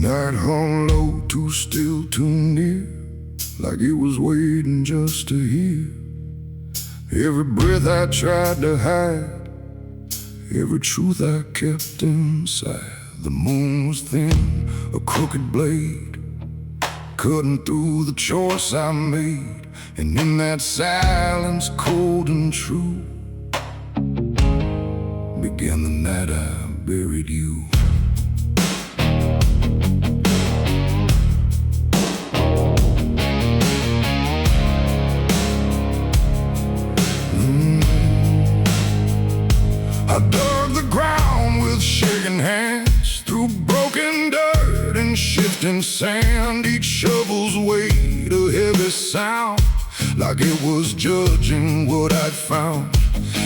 Night hung low, too still, too near, like it was waiting just to hear. Every breath I tried to hide, every truth I kept inside. The moon was thin, a crooked blade, cutting through the choice I made. And in that silence, cold and true, began the night I buried you. I dug the ground with shaking hands, through broken dirt and shifting sand. Each shovel's weight a heavy sound, like it was judging what I'd found.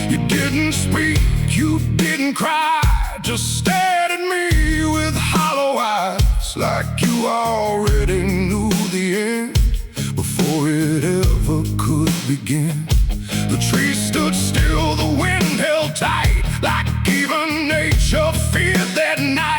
You didn't speak, you didn't cry, just stared at me with hollow eyes, like you already knew the end before it ever could begin. The trees stood still, the wind held tight, like even nature feared that night.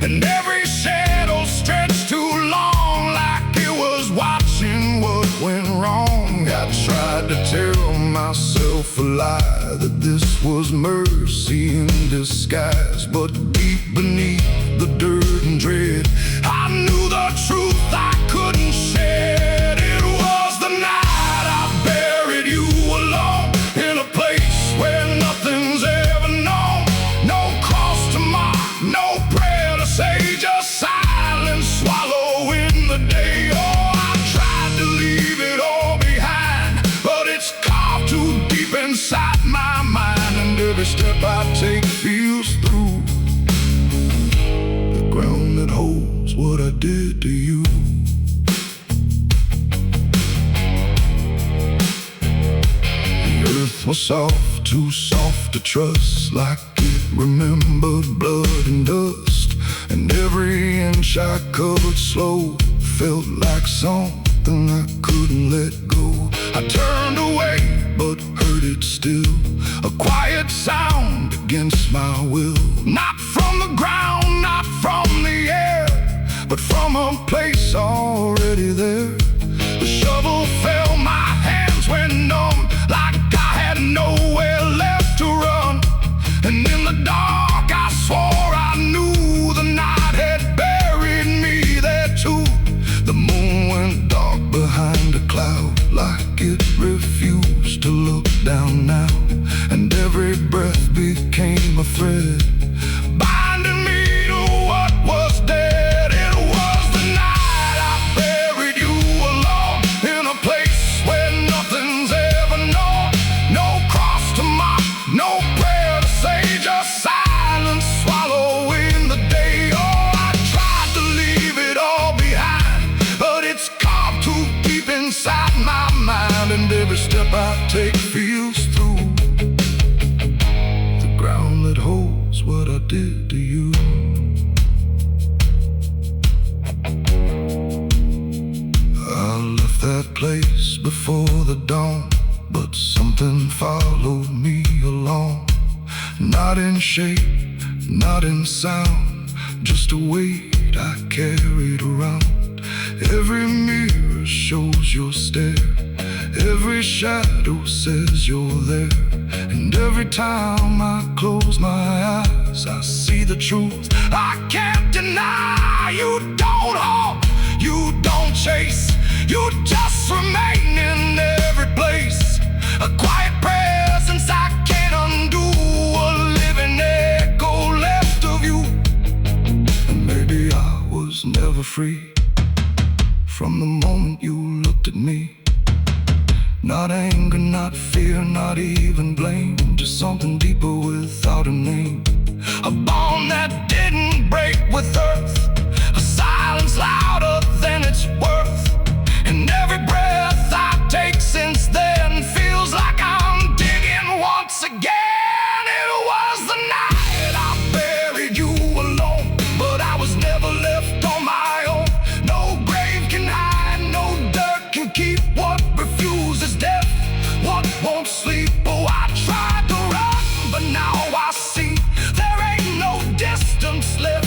And every shadow stretched too long, like it was watching what went wrong. I tried to tell myself a lie, that this was mercy in disguise. But deep beneath the dirt and dread, I knew the truth I couldn't shed. It was the night I buried you alone, in a place where nothing's ever known. No cross to mark, no prayer to say, just silence swallowing the day. Oh, I tried to leave it all behind, but it's carved too deep inside my mind. And every step I take feels through the ground that holds what I did to you. The earth was soft, too soft to trust, like it remembered blood and dust. And every inch I covered slow felt like something I couldn't let go. I turned away, but heard it still, a quiet sound against my will. Not from the ground, not from the air, but from a place already there. The shovel fell, my hands went numb, like I had nowhere left to run. And in the dark I swore I knew the night had buried me there too. The moon went dark behind a cloud, like it refused to look down now. And every breath became a thread, binding me to what was dead. It was the night I buried you alone, in a place where nothing's ever known. No cross to mark, no prayer to say, just silence swallowing the day. Oh, I tried to leave it all behind, but it's carved too deep inside my mind. And every step I take feels through the ground that holds what I did to you. I left that place before the dawn, but something followed me along. Not in shape, not in sound, just a weight I carried around. Every mirror shows your stare, every shadow says you're there. And every time I close my eyes, I see the truth I can't deny. You don't haunt, you don't chase, you just remain in every place. A quiet presence I can't undo, a living echo left of you. And maybe I was never free from the moment you looked at me. Not anger, not fear, not even blame, just something deeper without a name. A bond that didn't break with earth, a silence louder than its worth. And every breath I take since then feels like I'm digging once again. It was the night I buried you alone, but I was never left on my own. No grave can hide, no dirt can keep what refuses death, what won't sleep. Oh, I tried to run, but now I see there ain't no distance left.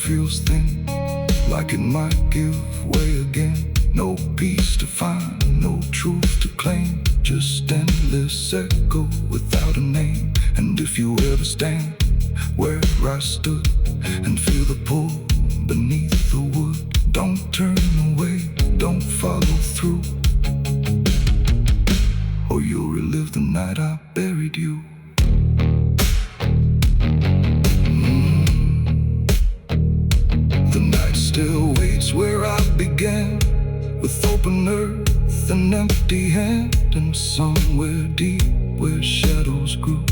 feels thin, like it might give way again. No peace to find, no truth to claim, just endless echo without a name. And if you ever stand where I stood and feel the pull beneath the wood, don't turn away, don't follow through, or you'll relive the night I buried you. The night still waits where I began, with open earth and empty hand, and somewhere deep where shadows grew,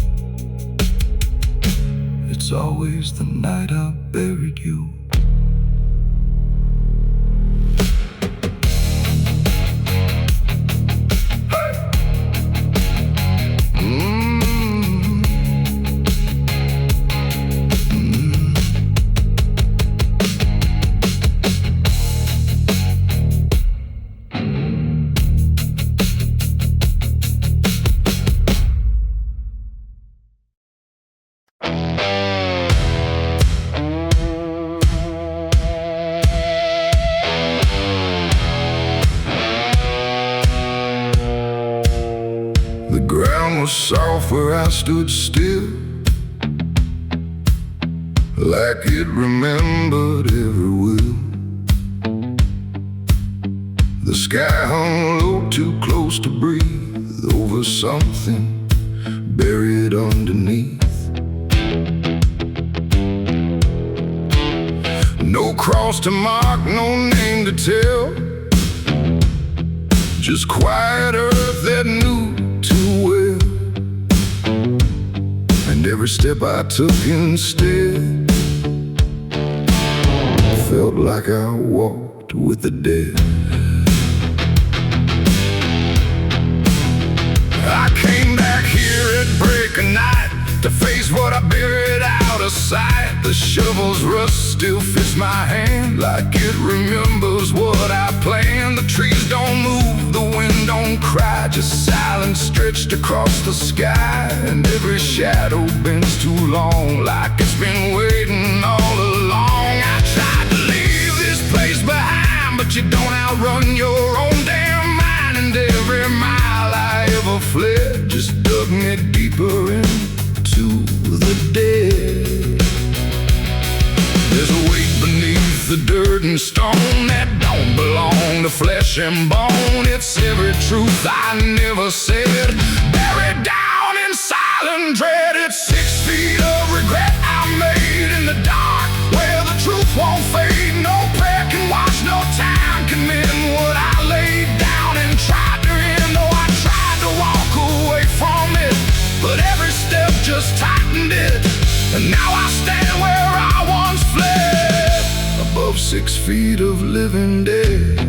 it's always the night I buried you. The ground was soft where I stood still, like it remembered every will. The sky hung low, too close to breathe, over something buried underneath. No cross to mark, no name to tell, just quiet earth that knew too well. And every step I took instead felt like I walked with the dead. I came back here at break of night to face what I buried out of sight. The shovel's rust still fits my hand, like it remembers what I planned. The trees don't move, the wind don't cry, just silence stretched across the sky. And every shadow bends too long, like it's been waiting all along. I tried to leave this place behind, but you don't outrun your own damn mind. And every mile I ever fled just dug me deeper into the dead. There's a weight beneath the dirt and stone that don't belong to flesh and bone. It's every truth I never said, buried down in silent dread. It's 6 feet of regret I made in the dark, where the truth won't fade. No prayer can wash, no time can mend what I laid down and tried to end. Oh, I tried to walk away from it, but every step just tightened it. And now I stand where I once fled, above 6 feet of living dead.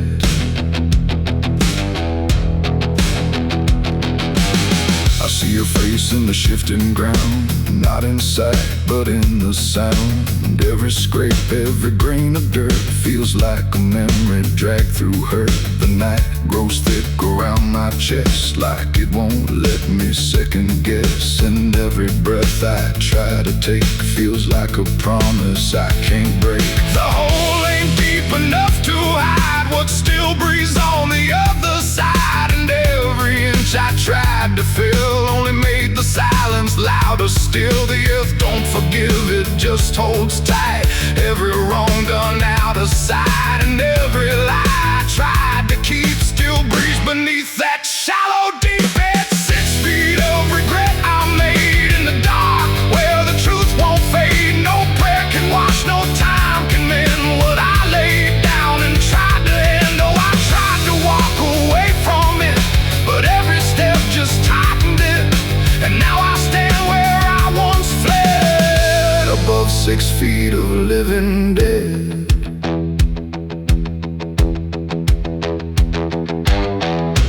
I see your face in the shifting ground, not in sight, but in the sound. Every scrape, every grain of dirt feels like a memory dragged through hurt. The night grows thick around my chest, like it won't let me second guess. And every breath I try to take feels like a promise I can't break. The hole ain't deep enough to hide what still breathes on the other side. And every inch I tried to fill only made the silence louder still. The earth don't forgive, it just holds tight. Every wrong done out of sight, and every lie I tried to keep still breathes beneath that shallow deep end. 6 feet of regret I made in the dark, where the truth won't fade. No prayer can wash, no time can mend what I laid down and tried to end. Oh, I tried to walk away from it, but every step just tightened it. And now I stand where I once fled, above 6 feet of living dead.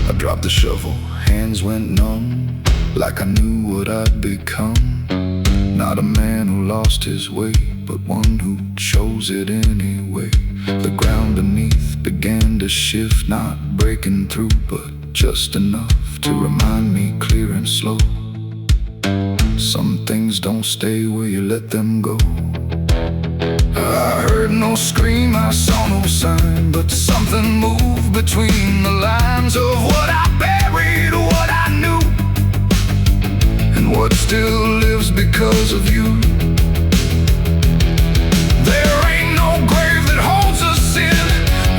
I dropped the shovel, hands went numb, like I knew what I'd become. Not a man who lost his way, but one who chose it anyway. The ground beneath began to shift, not breaking through, but just enough to remind me clear and slow. Some things don't stay where you let them go. I heard no scream, I saw no sign, but something moved between the lines of what I buried, what I knew, and what still lives because of you. There ain't no grave that holds us in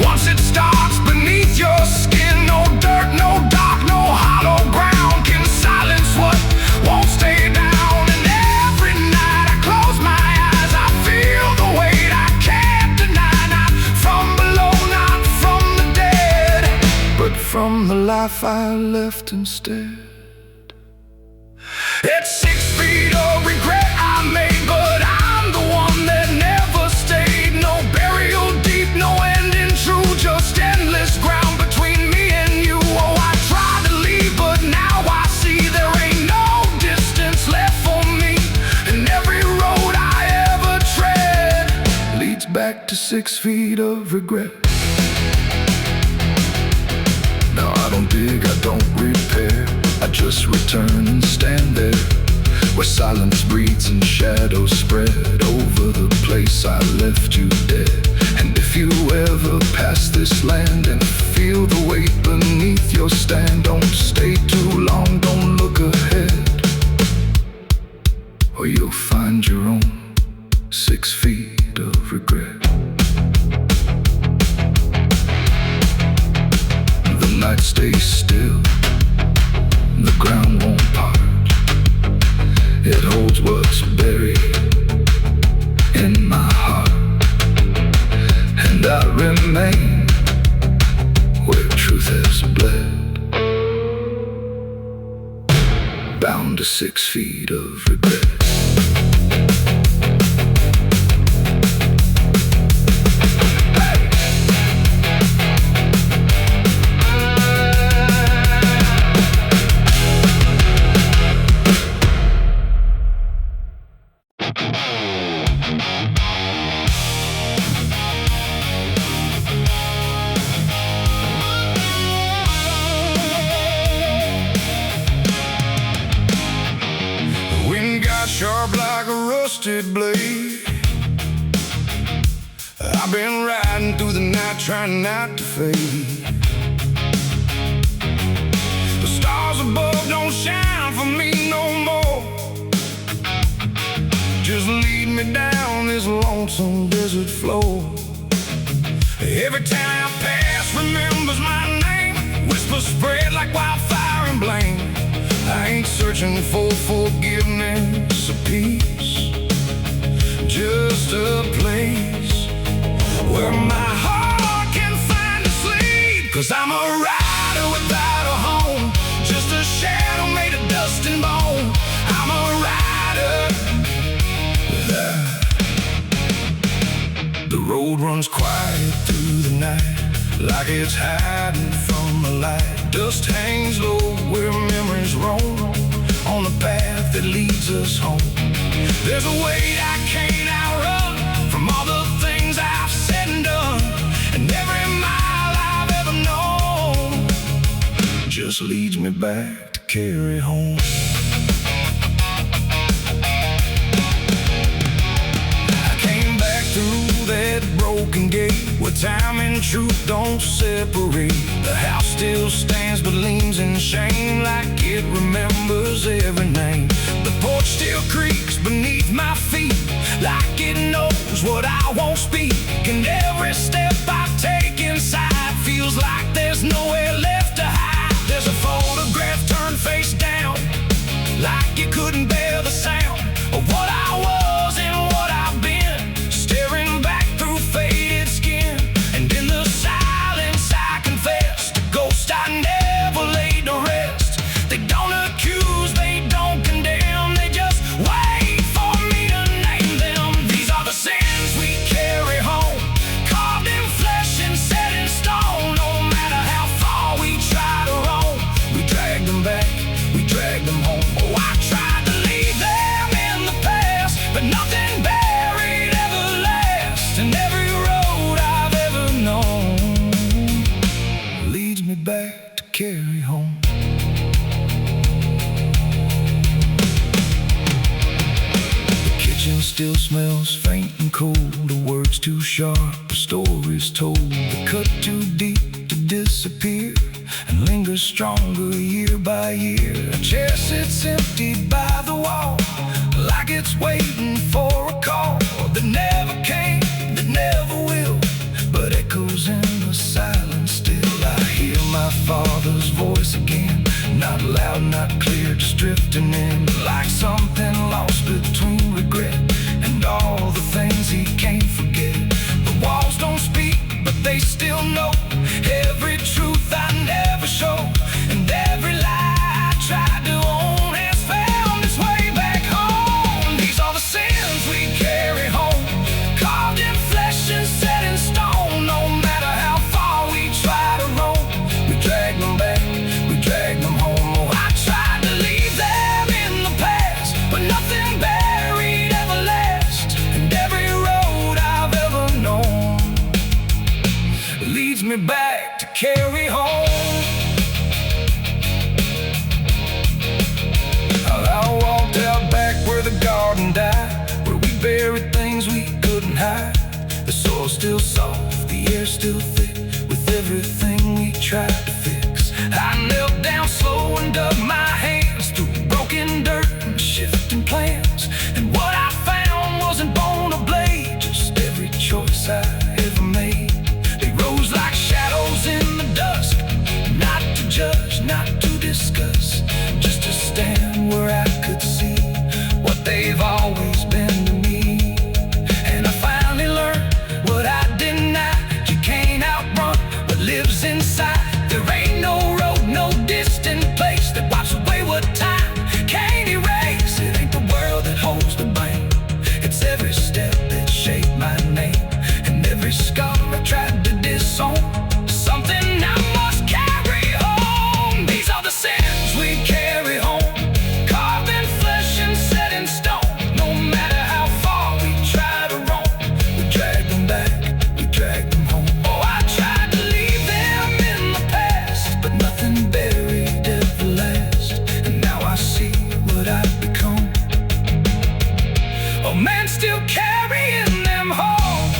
once it starts beneath your skin. No dirt, no dark, no hollow ground can silence what won't stay down. And every night I close my eyes, I feel the weight I can't deny. Not from below, not from the dead, but from the life I left instead. It's 6 feet of regret I made, but I'm the one that never stayed. No burial deep, no ending true, just endless ground between me and you. Oh, I tried to leave, but now I see there ain't no distance left for me. And every road I ever tread leads back to 6 feet of regret. Now I don't dig, I don't repair, I just return and stand there, where silence breathes and shadows spread over the place I left you dead. And if you ever pass this land and feel the weight beneath your stand, don't stay too long, don't look ahead, or you'll find your own 6 feet of regret. The night stays still, the ground won't part. It holds what's buried in my heart, and I remain where truth has bled, bound to 6 feet of regret. Sharp like a rusted blade, I've been riding through the night trying not to fade. The stars above don't shine for me no more, just lead me down this lonesome desert floor. Every town I pass remembers my name, whispers spread like wildfire and blame. I ain't searching for forgiveness or peace, just a place where my heart can find a sleep. 'Cause I'm a rider without a home, just a shadow made of dust and bone. I'm a rider. The road runs quiet through the night, like it's hiding from the light. Dust hangs low where memories roam, on the path that leads us home. There's a weight I can't outrun from all the things I've said and done, and every mile I've ever known just leads me back to carry home. I came back through that broken gate where time and truth don't separate. The house still stands but leans in shame, like it remembers every name. The porch still creaks beneath my feet, like it knows what I won't speak. And every step I take inside feels like there's nowhere left to hide. There's a photograph turned face down, like you couldn't bear the sound of what I was and what I've been, staring back through faded skin. And in the silence I confess, the ghost I never laid to rest. They don't accuse, they don't condemn, they just wait for me to name them. These are the sins we carry home. faint and cold, the words too sharp, the stories told, the cut too deep to disappear and linger stronger year by year. A chair sits empty by the wall, like it's waiting for a call that never came, that never will, but echoes in the silence still. I hear my father's voice again, not loud, not clear, just drifting in, like something lost between regret and all the things he can't forget. The walls don't speak, but they still know every truth I never showed, and every lie I tried to own has found its way back home. These are the sins we carry home, carved in flesh and set in stone. No matter how far we try to roam, we drag them back, we drag them home. Oh, I tried to leave them in the past, but nothing buried ever lasts, and every road I've ever known leads me back to carry home. I walked out back where the garden died, where we buried things we couldn't hide. The soil's still soft, the air's still thick, with everything we tried to fix. I knelt down slow and dug my hands through broken dirt and shifting plans, and what I found wasn't bone or blade, just every choice I ever made. They rose like shadows in the dusk, not to judge, not to discuss, just to stand where I could see what they've always been to me. And I finally learned what I denied: you can't outrun what lives inside. There ain't no road, no distant place that wipes away what time can't erase. It ain't the world that holds the blame, it's every step that shaped my name, and every scar I tried to disown, something I must carry home. These are the sins we carry home, carved in flesh and set in stone. No matter how far we try to roam, we drag them back, we drag them home. Oh, I tried to leave them in the past, but nothing buried ever lasts, and now I see what I've become. Oh man, still carrying them home.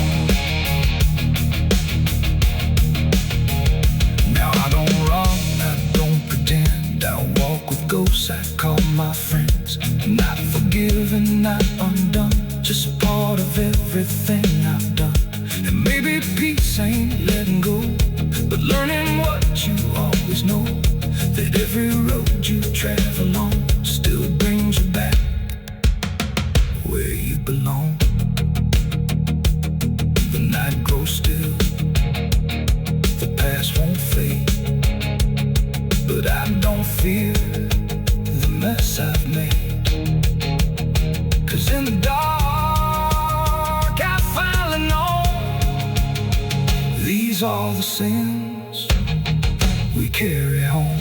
Now I don't run, I don't pretend, I walk with ghosts I call my friends. Not forgiven, not undone, just part of everything I've done. And maybe peace ain't letting go, but learning what you always know, that every road you travel on still brings you back where you belong. The night grows still, the past won't fade, but I don't fear the mess I've made. 'Cause in the dark I finally know these are the sins we carry home.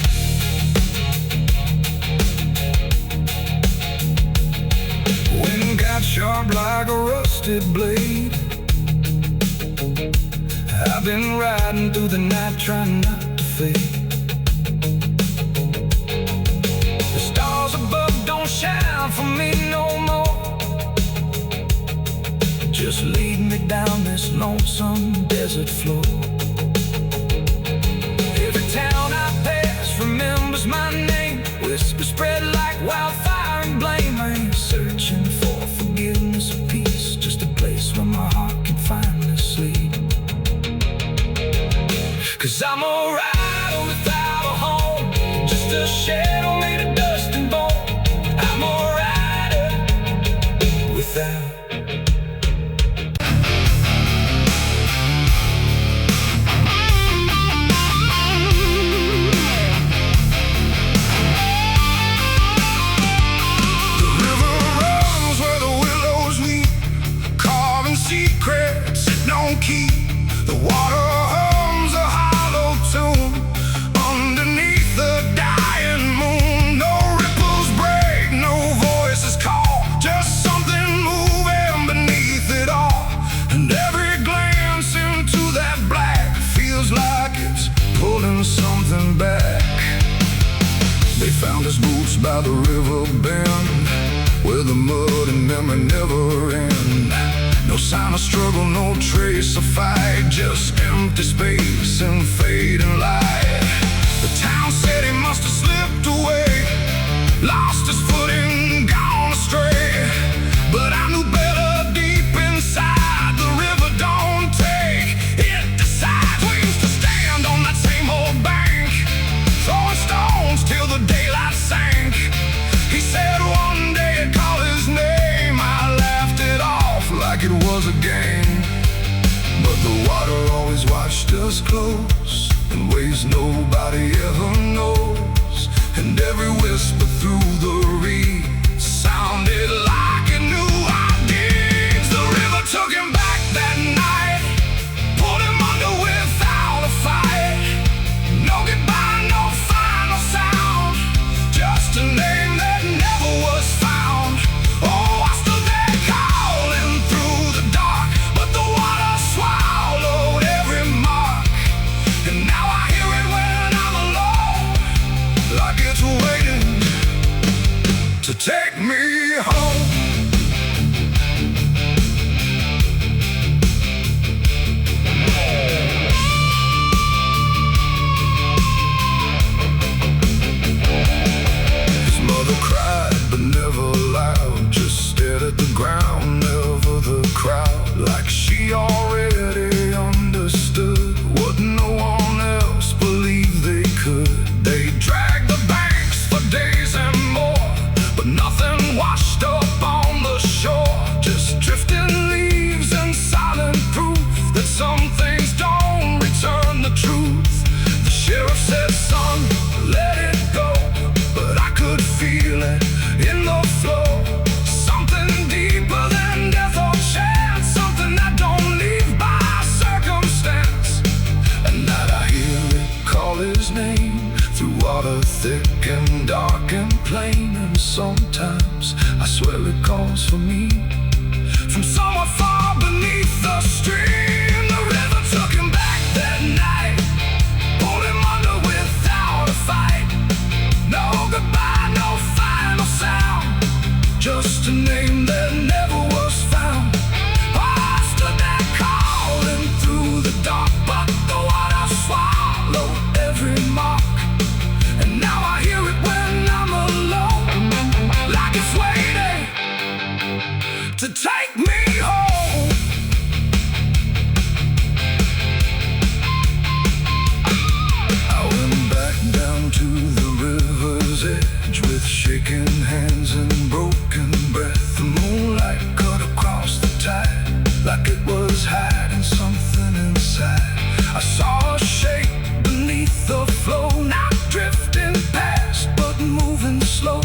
Wind got sharp like a rusted blade, I've been riding through the night trying not to fade. The stars above don't shine for me no more, just lead me down this lonesome desert floor. Every town I pass remembers my name, whispers spread like wildfire and blame. I ain't searching for forgiveness or peace, just a place where my heart can finally sleep. 'Cause I'm alright without a home, just a shadow made of dust and bone. I'm alright without. The river runs where the willows meet, carving secrets it don't keep. The water hums a hollow tune underneath the dying moon. No ripples break, no voices call, just something moving beneath it all. And every glance into that black feels like it's pulling something back. They found his boots by the river bend, where the mud and memory never end. No sign of struggle, no trace of fight, just empty space and fading light. The town said he must have slipped away, lost his footing, gone astray. But I knew better deep inside, the river don't take, it decides. We used to stand on that same old bank, throwing stones till the daylight sank. He said one day I'd call his name, I laughed it off like it was a game. But the water always watched us close, in ways nobody ever knows. And every whisper through the reeds sounded like it knew our deeds. The river took him back that night, pulled him under without a fight. No goodbye, no final sound, just a name that never was found. Oh, I stood there calling through the dark, but the water swallowed every mark. And now I hear it when I'm alone, like it's waiting to take me home. His mother cried, but never loud, just stared at the ground, never the crowd. Like she already understood what no one else believed they could. They dragged the banks for days and more, but nothing washed up on the shore. Just drifting leaves and silent proof that some things don't return the truth. The sheriff said, son, let it go, but I could feel it in the flow. Something deeper than death or chance, something that don't leave by circumstance. And that I hear it call his name through water thick and dark and plain. And sometimes I swear it calls for me from somewhere far beneath the stream. The river took him back that night, pulled him under without a fight. No goodbye, no final sound, just a name that never was found. I stood there calling through the dark, but the water swallowed every mark. And now I hear it when I'm alone, like it's waiting to take me home. I went back down to the river's edge with shaking hands and broken breath. The moonlight cut across the tide like it was hiding something inside. I saw a shape beneath the flow, not drifting past but moving slow.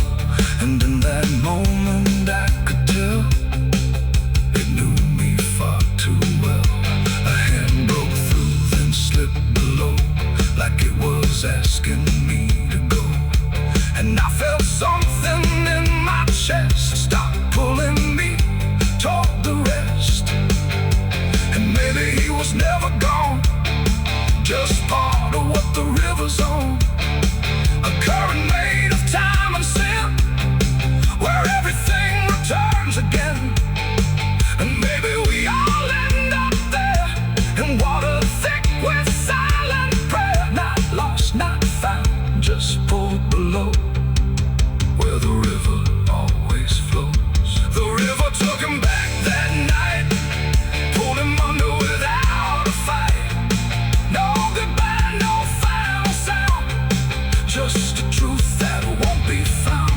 And in that moment I could tell it knew me far too well. A hand broke through, then slipped below, like it was asking me to go. And I felt something in my chest stop pulling me toward the rest. And maybe he was never gone, just part of what the river's on. A current made of time and sin, where everything returns again. And maybe we all end up there, in water thick with silent prayer. Not lost, not found, just pulled below, where the river always flows. The river took him back that night, pulled him under without a fight. No goodbye, no final sound, just a truth that won't be found.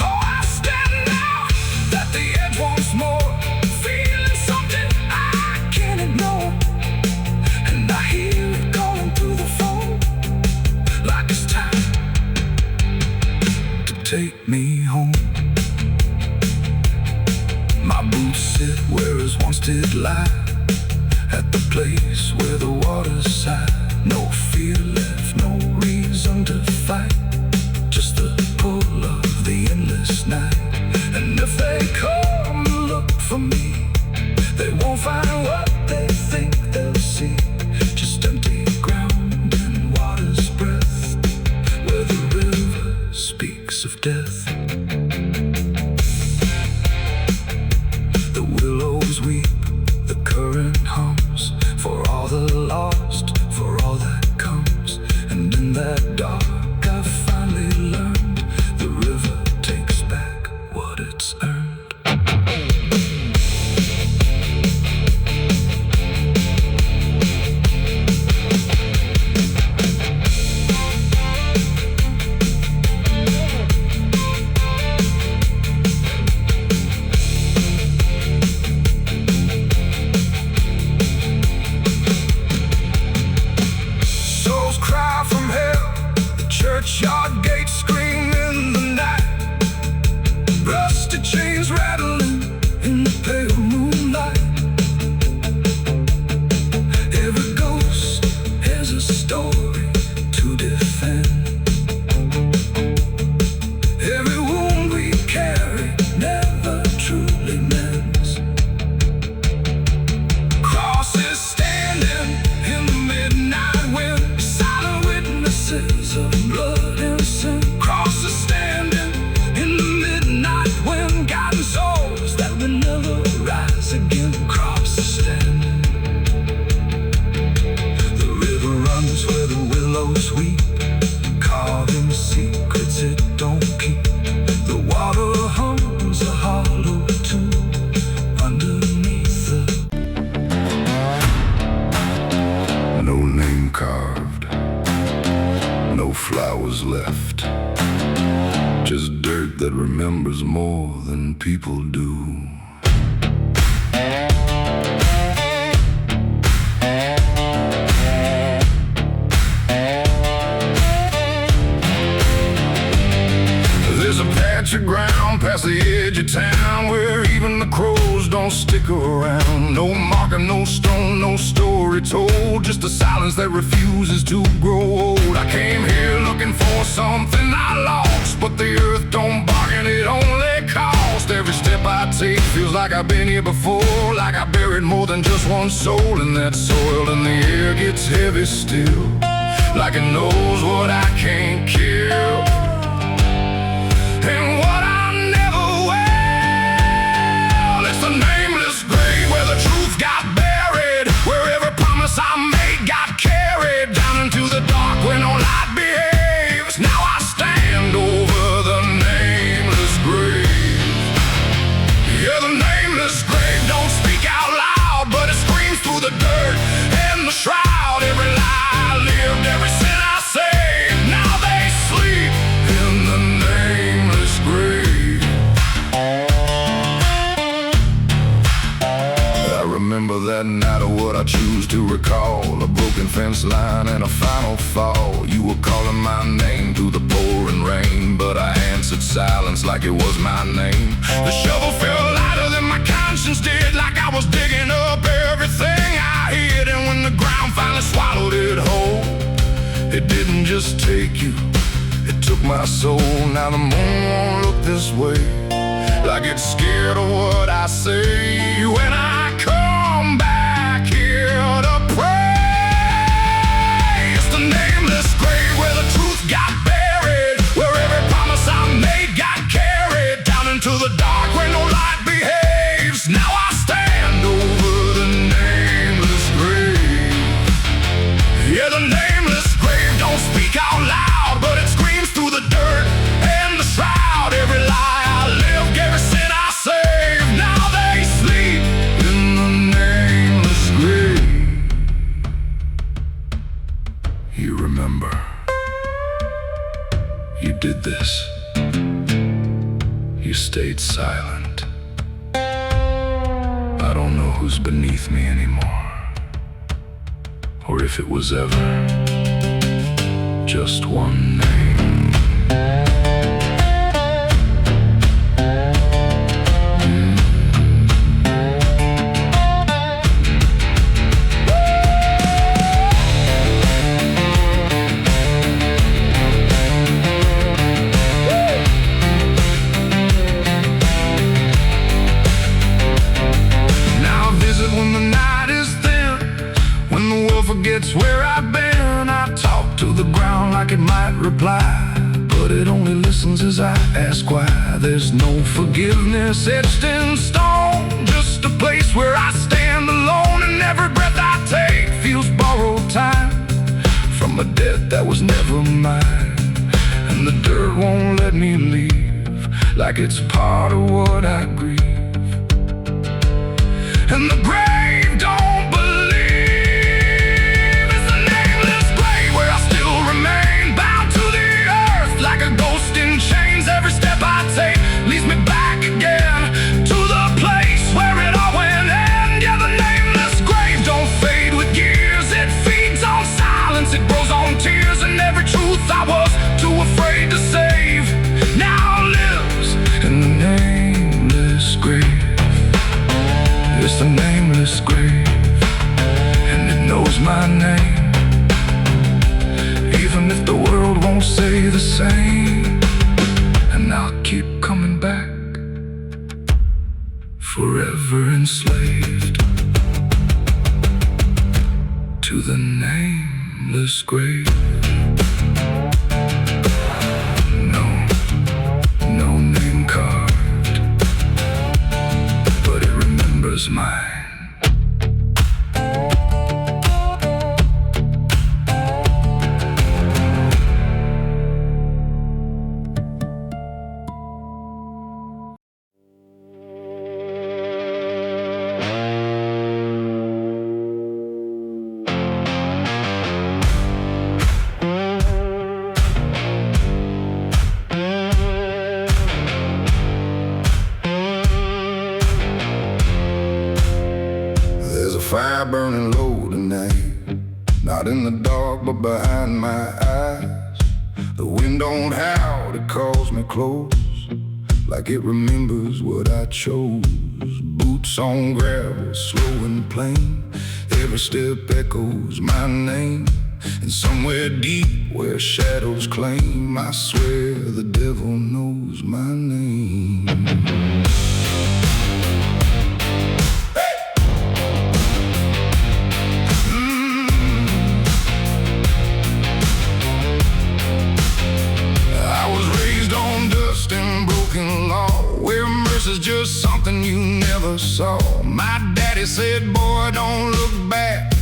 Oh, I stand out at the edge once more, feeling something I can't ignore. And I hear it calling through the phone, like it's time to take me home. My boots sit where his once did lie, at the place where the water's sigh. No fear left, no reason to fight, just the pull of the endless night. And if they come look for me, they won't find what they think they'll see, just empty ground and water's breath, where the river speaks of death. The willows weep sweet, carving secrets it don't keep. The water hums a hollow tune underneath the no name carved, no flowers left, just dirt that remembers more than people do. There's a patch of ground past the edge of town where even the crows don't stick around. No marker, no stone, no story told, just a silence that refuses to grow old. I came here looking for something I lost, but the earth don't bargain, it only cost. Every step I take feels like I've been here before, like I buried more than just one soul in that soil. And the air gets heavy still, like it knows what I can't kill. And what I never will, it's a nameless grave where the truth got buried, where every promise I made got carried down into the dark where no light behaves. Now I stand over the nameless grave. Yeah, the nameless grave don't speak out loud, but it screams through the dirt and the shroud. Every lie I lived, every sin I saved, now they sleep in the nameless grave. I remember that night of what I choose to recall, a broken fence line and a final fall. You were calling my name through the pouring rain, but I answered silence like it was my name. The shovel felt lighter than my conscience did, like I was digging up everything I hid. And when the ground finally swallowed it whole, it didn't just take you, it took my soul. Now the moon won't look this way, like it's scared of what I say when I come back here to pray. It's the nameless grave where the truth got buried, where every promise I made got carried down into the dark where no light behaves. Now I stand over the nameless grave. Yeah, the nameless grave don't speak out loud, but it screams through the dirt and the shroud. Every lie I lived, every sin I saved, now they sleep in the nameless grave. You remember, you did this. You stayed silent. I don't know who's beneath me anymore, or if it was ever just one name. Now I visit when the night is thin, when the world forgets where I've been. I talk to the ground like it might reply, but it only listens as I ask why. There's no forgiveness etched in stone, just a place where I stand alone. And every breath I take feels borrowed time from a debt that was never mine. And the dirt won't let me leave, like it's part of what I grieve. And the grave don't believe. It's the nameless grave where I still remain, bound to the earth like a ghost in chains. Every step I take leads me back again to the place where it all went end. Yeah, the nameless grave don't fade with years, it feeds on silence, it grows on tears. And every truth I was too afraid to save now lives in the nameless grave. It's the nameless grave, and it knows my name, even if the world won't say the same. And I'll keep coming back, forever enslaved to the nameless grave. No name carved, but it remembers mine. fire burning low tonight. Not in the dark, but behind my eyes. The wind don't howl, it calls me close, like it remembers what I chose. Boots on gravel, slow and plain. Every step echoes my name. And somewhere deep where shadows claim, I swear the devil knows my name. Is just something you never saw. My daddy said, boy, don't look back.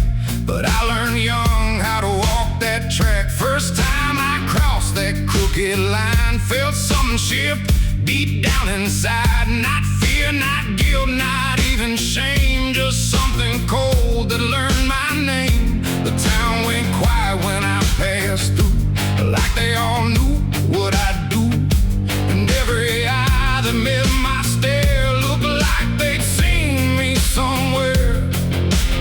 But I learned young how to walk that track. First time I crossed that crooked line, felt something shift deep down inside. Not fear, not guilt, not even shame, just something cold that learned my name. The town went quiet when I passed through, like they all knew what I'd do. And every eye that met my stare looked like they'd seen me somewhere.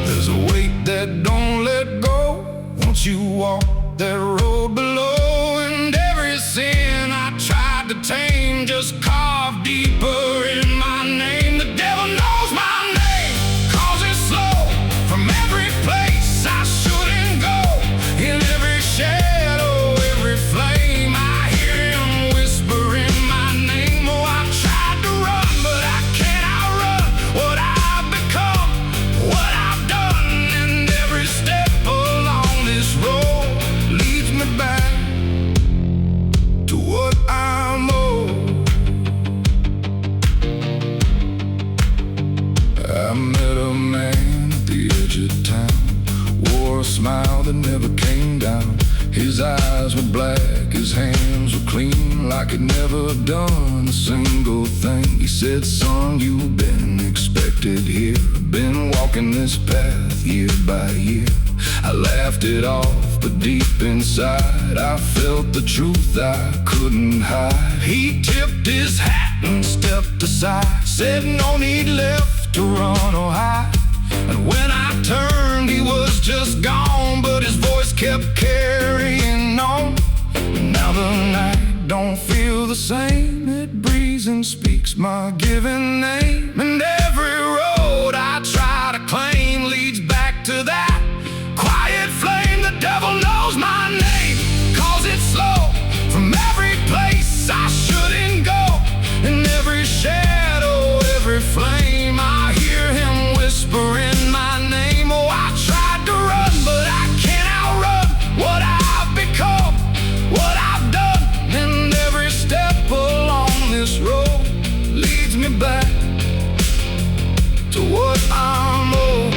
There's a weight that don't let go once you walk that road below. And every sin I tried to tame just carved deeper in my name. The devil knows my name, 'cause it's slow from every place I shouldn't go. In every shadow, every flame, I hear him whispering my name. Oh, I tried to run, but I can't outrun what I've become, what I've done. And every step along this road leads me back to what I'm owed. I met a man at the edge of town, wore a smile that never came down. His eyes were black, his hands were clean, like he'd never done a single thing. He said, son, you've been expected here, been walking this path year by year. I laughed it off, but deep inside I felt the truth I couldn't hide. He tipped his hat and stepped aside, said no need left to run or hide. And when I turned, he was just gone, but his voice kept carrying on. And now the night don't feel the same, it breathes and speaks my given name. And every road I try to claim leads back to that quiet flame. The devil knows my name, 'cause it's slow from every place I shouldn't go. In every shadow, every flame, I hear him whispering my name. Oh, I tried to run, but I can't outrun what I've become, what I've done. And every step along this road leads me back to what I'm owed.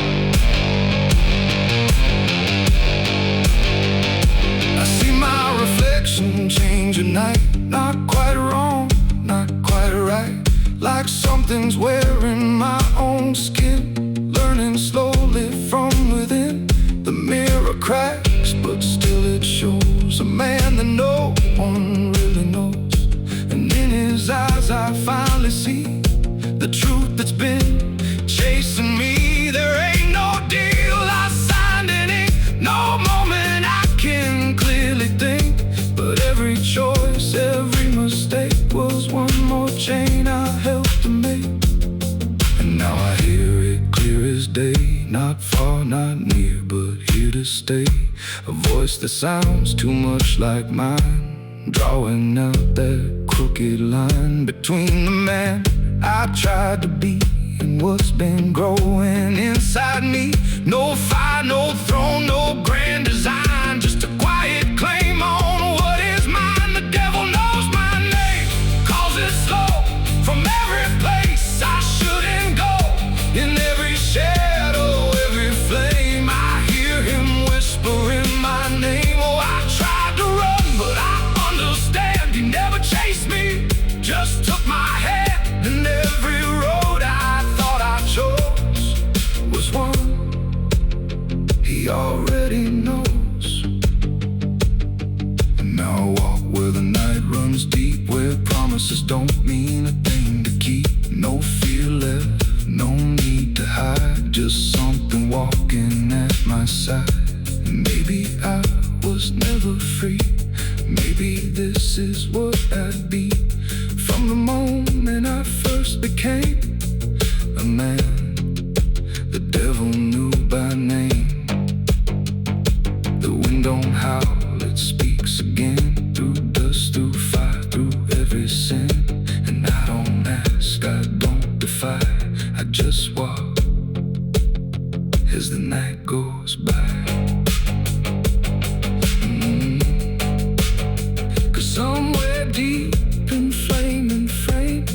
I see my reflection change at night, not quite wrong, not quite right, like something's wearing my own skin, learning slowly from within. The mirror cracks, but still it shows a man that no one really knows. And in his eyes I finally see the truth that's been chasing me. There ain't no deal I signed in ink, no moment I can clearly think. But every choice, every mistake was one more chain I helped to make. And now I hear it clear as day, not far, not near, but here to stay. A voice that sounds too much like mine, drawing out that crooked line between the man I tried to be and what's been growing inside me. No fire, no throne, no grand design, just a quiet claim on what is mine. The devil knows my name, 'cause it's slow from every place I shouldn't go. In every shadow, every flame, I hear him whispering my name. Oh, I tried to run, but I understand he never chased me, just took my hand. And every road I thought I chose was one he already knows. And now I walk where the night runs deep, where promises don't mean a thing to keep. No fear left, no need to hide, just something something walking at my side. Maybe I was never free. Maybe this is what I'd be. From the moment I first became a man, the devil knew by name. The wind don't howl, it speaks again. Through dust, through fire, through every sin. And I don't ask, I don't defy, I just walk as the night goes by. Cause somewhere deep in flame and frame,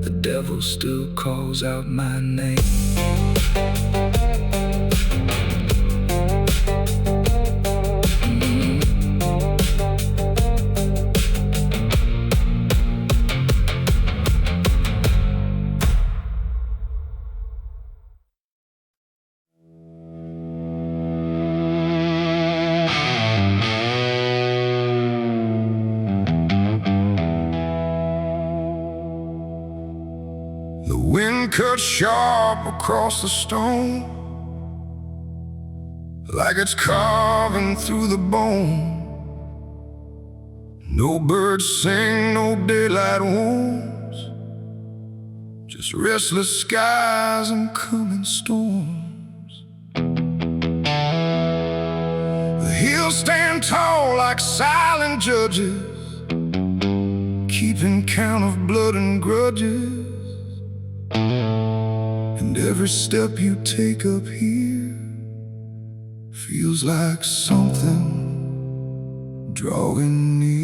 the devil still calls out my name. The wind cuts sharp across the stone, like it's carving through the bone. No birds sing, no daylight warms, just restless skies and coming storms. The hills stand tall like silent judges, keeping count of blood and grudges. And every step you take up here feels like something drawing near.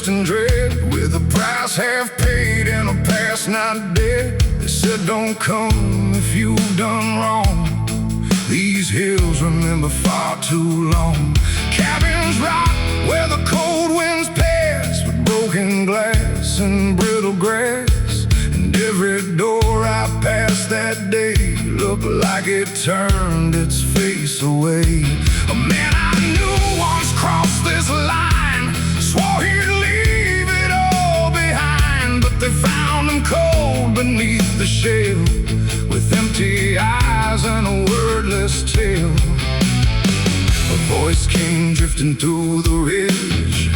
And dread, with a price half paid and a past not dead. They said don't come if you've done wrong. These hills remember far too long. Cabins rock where the cold winds pass, with broken glass and brittle grass. And every door I passed that day looked like it turned its face away. A man I knew once crossed this line, swore he'd leave it all behind, but they found him cold beneath the shell, with empty eyes and a wordless tale. A voice came drifting through the ridge,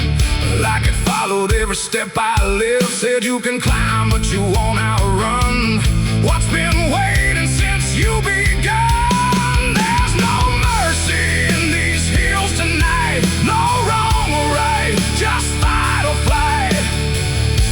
like it followed every step I lived. Said you can climb, but you won't outrun what's been waiting since you begun. There's no mercy in these hills tonight, no wrong or right, just fight or flight.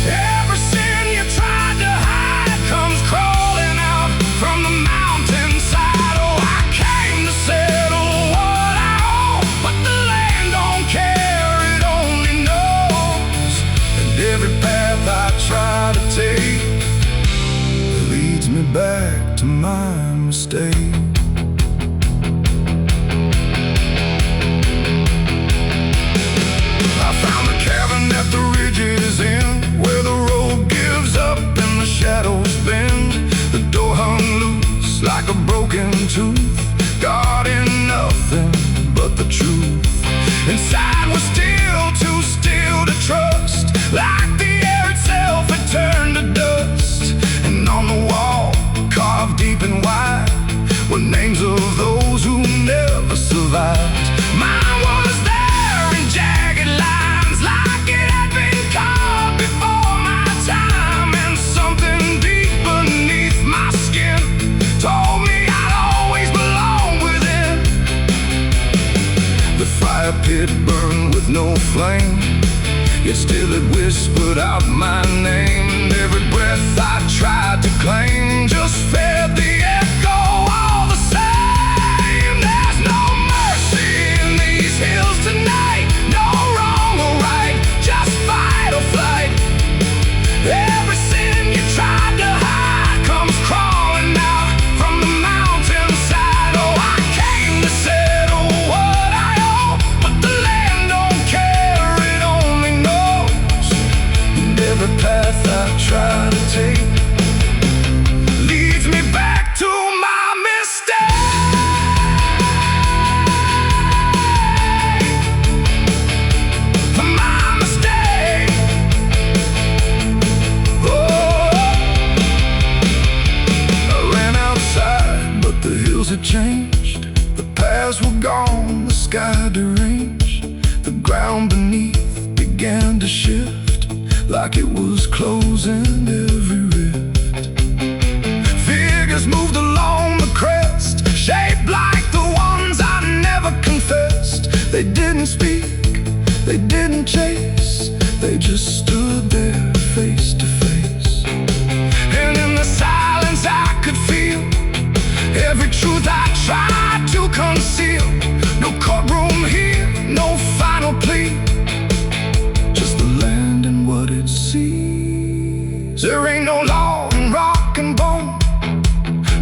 Every sin you tried to hide comes crawling out from the mountainside. Oh, I came to settle what I owe, but the land don't care, it only knows. And every path I try to take leads me back to my mistake. I found a cabin at the ridge's end, where the road gives up and the shadows bend. The door hung loose like a broken tooth, guarding nothing but the truth. Inside was still too still to trust, like the air itself had turned to dust. And on the wall, carved deep and wide, were names of those who never survived. Mine was there in jagged lines, like it had been carved before my time. And something deep beneath my skin told me I'd always belong within. The fire pit burned with no flame, yet still it whispered out my name. And every breath I tried to claim just fed the echo all the same. There's no mercy in these hills tonight, no wrong or right, just fight or flight. Every sin you tried to hide comes crawling out changed. The paths were gone, the sky deranged. The ground beneath began to shift, like it was closing every rift. Figures moved along the crest, shaped like the ones I never confessed. They didn't speak, they didn't chase, they just stood there face to face. And in the silence I could feel every truth I tried to conceal. No courtroom here, no final plea, just the land and what it sees. There ain't no law in rock and bone,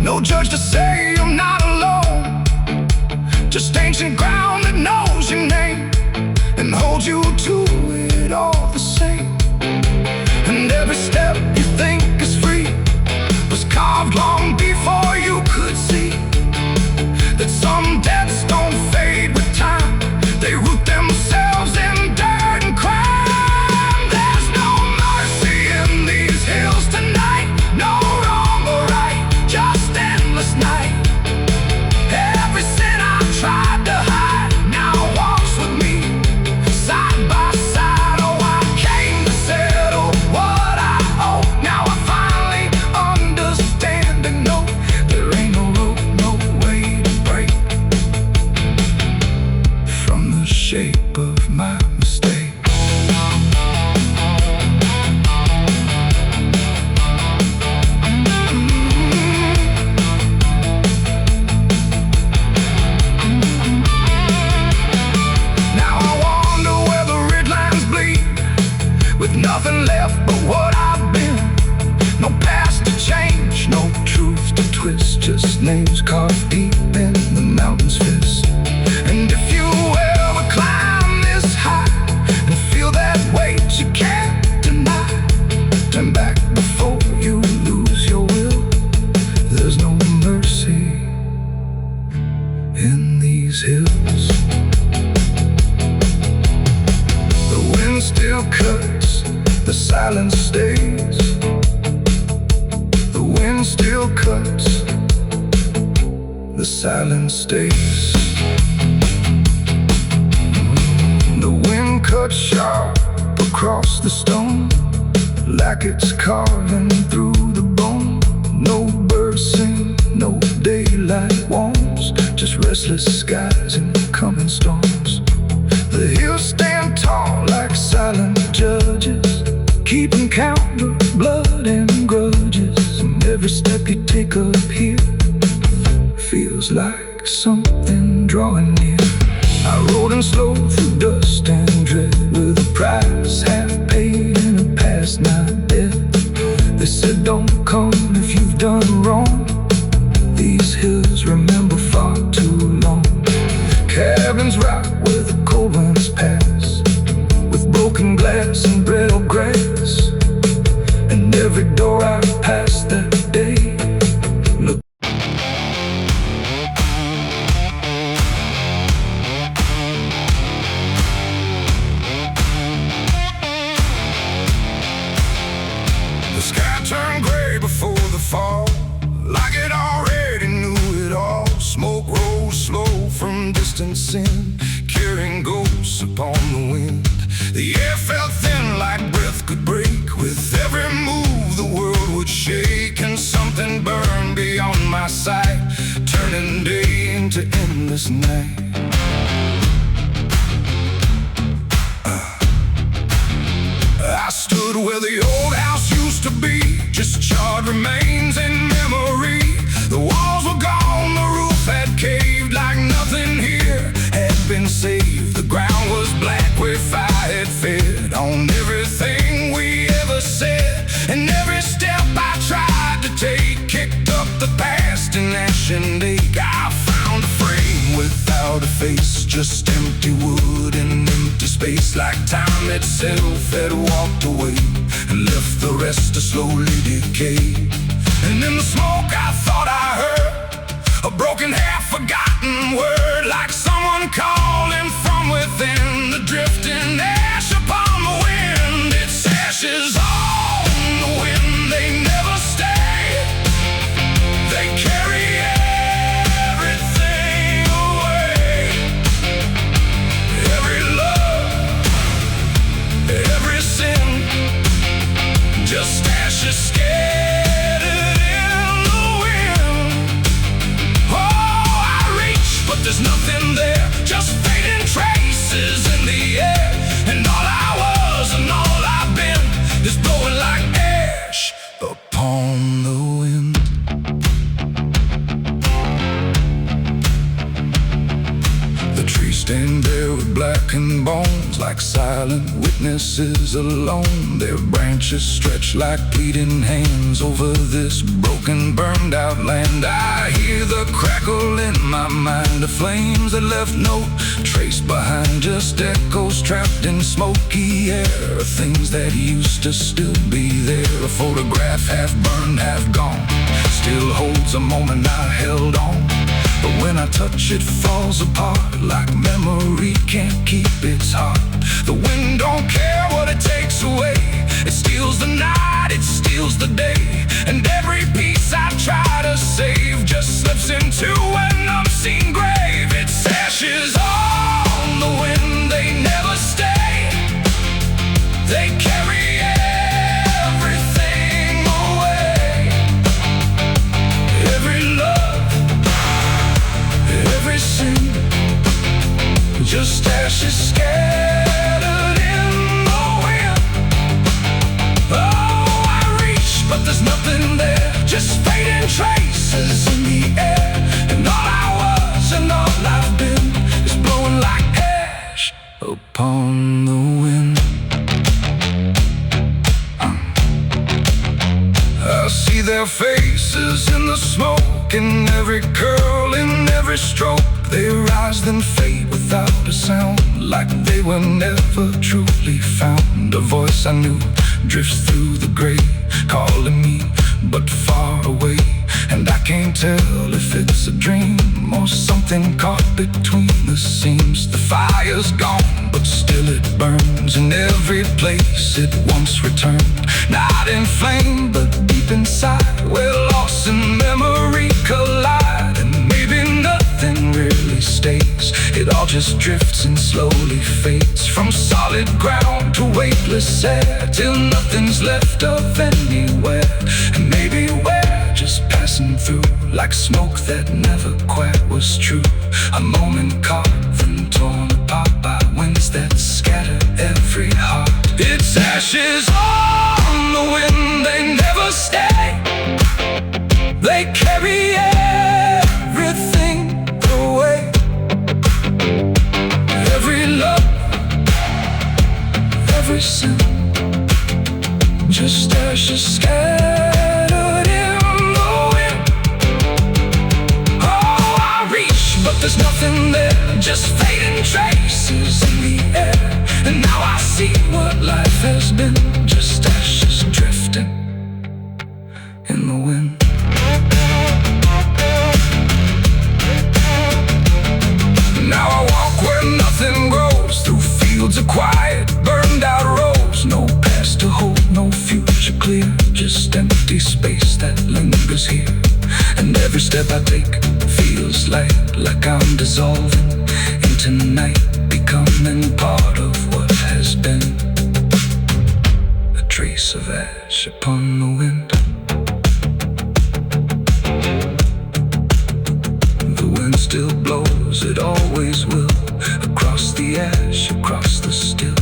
no judge to say I'm not alone. Just ancient ground that knows your name and holds you to it all the same. And every step you think is free was carved long before you could see that some debts don't fade with time, they root themselves in dirt and crime. There's no mercy in these hills tonight, no wrong or right, just endless night. Every sin I tried to hide now walks with me, side by side. Oh, I came to settle what I owe. Now I finally understand and know there ain't no rope, no way to break from the shape of my mistake. Now I wonder where the red lines bleed, with nothing left but what I've been. No past to change, no truth to twist, just names carved deep in the mountain's fist. And if you ever climb this high and feel that weight you can't deny, turn back before you lose your will. There's no mercy in these hills. The wind still cuts, the silence stays. The wind still cuts, the silence stays. The wind cuts sharp across the stone, like it's carving through the bone. No birds sing, no daylight warms, just restless skies and coming storms. The hills stand tall like silent judges, keeping count of blood and grudges. And every step you take up here feels like something drawing near. I rode in slow through dust and dread, with a price half paid and a past not dead. They said don't come if you've done wrong, these hills remember far too long. Cabins rock where the cold winds pass, with broken glass and brittle grass. And every door I passed that day looked. The sky turned gray before the fall, like it already knew it all. Smoke rose slow from distance in, carrying ghosts upon the wind. The air felt thin like breath could break, with every move the world would shake. And something burned beyond my sight, turning day into endless night. I stood where the old house used to be, just charred remains in memory. The walls were gone, the roof had caved, like nothing here had been saved. The ground was black where fire had fed on everything we ever said. And every step I tried to take kicked up the past in ash and ache. I found a frame without a face, just empty wood and empty space, like time itself had walked away and left the rest to slowly decay. And in the smoke I thought I heard a broken, half-forgotten word, like someone calling from within. The drifting ash upon the wind, its ashes on the wind, they never stay. They carry everything blackened bones like silent witnesses alone. Their branches stretch like pleading hands over this broken, burned out land. I hear the crackle in my mind of flames that left no trace behind, just echoes trapped in smoky air, things that used to still be there. A photograph half burned, half gone, still holds a moment I held on. But when I touch it, falls apart like memory can't keep its heart. The wind don't care what it takes away. It steals the night, it steals the day, and every piece I try to save just slips into an unseen grave. It's ashes on the wind, they never stay. They carry everything away. Every love, every sin, just ashes scattered in the wind. Oh, I reach, but there's nothing there, just fading traces in the air. And all I was and all I've been is blowing like ash upon the wind. I see their faces in the smoke, in every curl, in every stroke. They rise then fade without a sound, like they were never truly found. A voice I knew drifts through the gray, calling me but far away. And I can't tell if it's a dream or something caught between the seams. The fire's gone, but still it burns in every place it once returned. Not in flame, but deep inside, where loss and memory collide. And maybe nothing really stays, it all just drifts and slowly fades, from solid ground to weightless air, till nothing's left of anywhere. And maybe we're just passing through, like smoke that never quite was true. A moment carved and torn apart by winds that scatter every heart. It's ashes on the wind, they never stay. They carry everything away. Every love, every sin, just ashes scattered in the wind. Oh, I reach, but there's nothing there, just fading traces in the air. And now I see what life has been, just ashes drifting in the wind. Now I walk where nothing grows, through fields of quiet, burned out roads. No past to hold, no future clear, just empty space that lingers here. And every step I take feels like I'm dissolving into night, becoming part of what has been. A trace of ash upon the wind. The wind still blows, it always will, across the ash, across the still.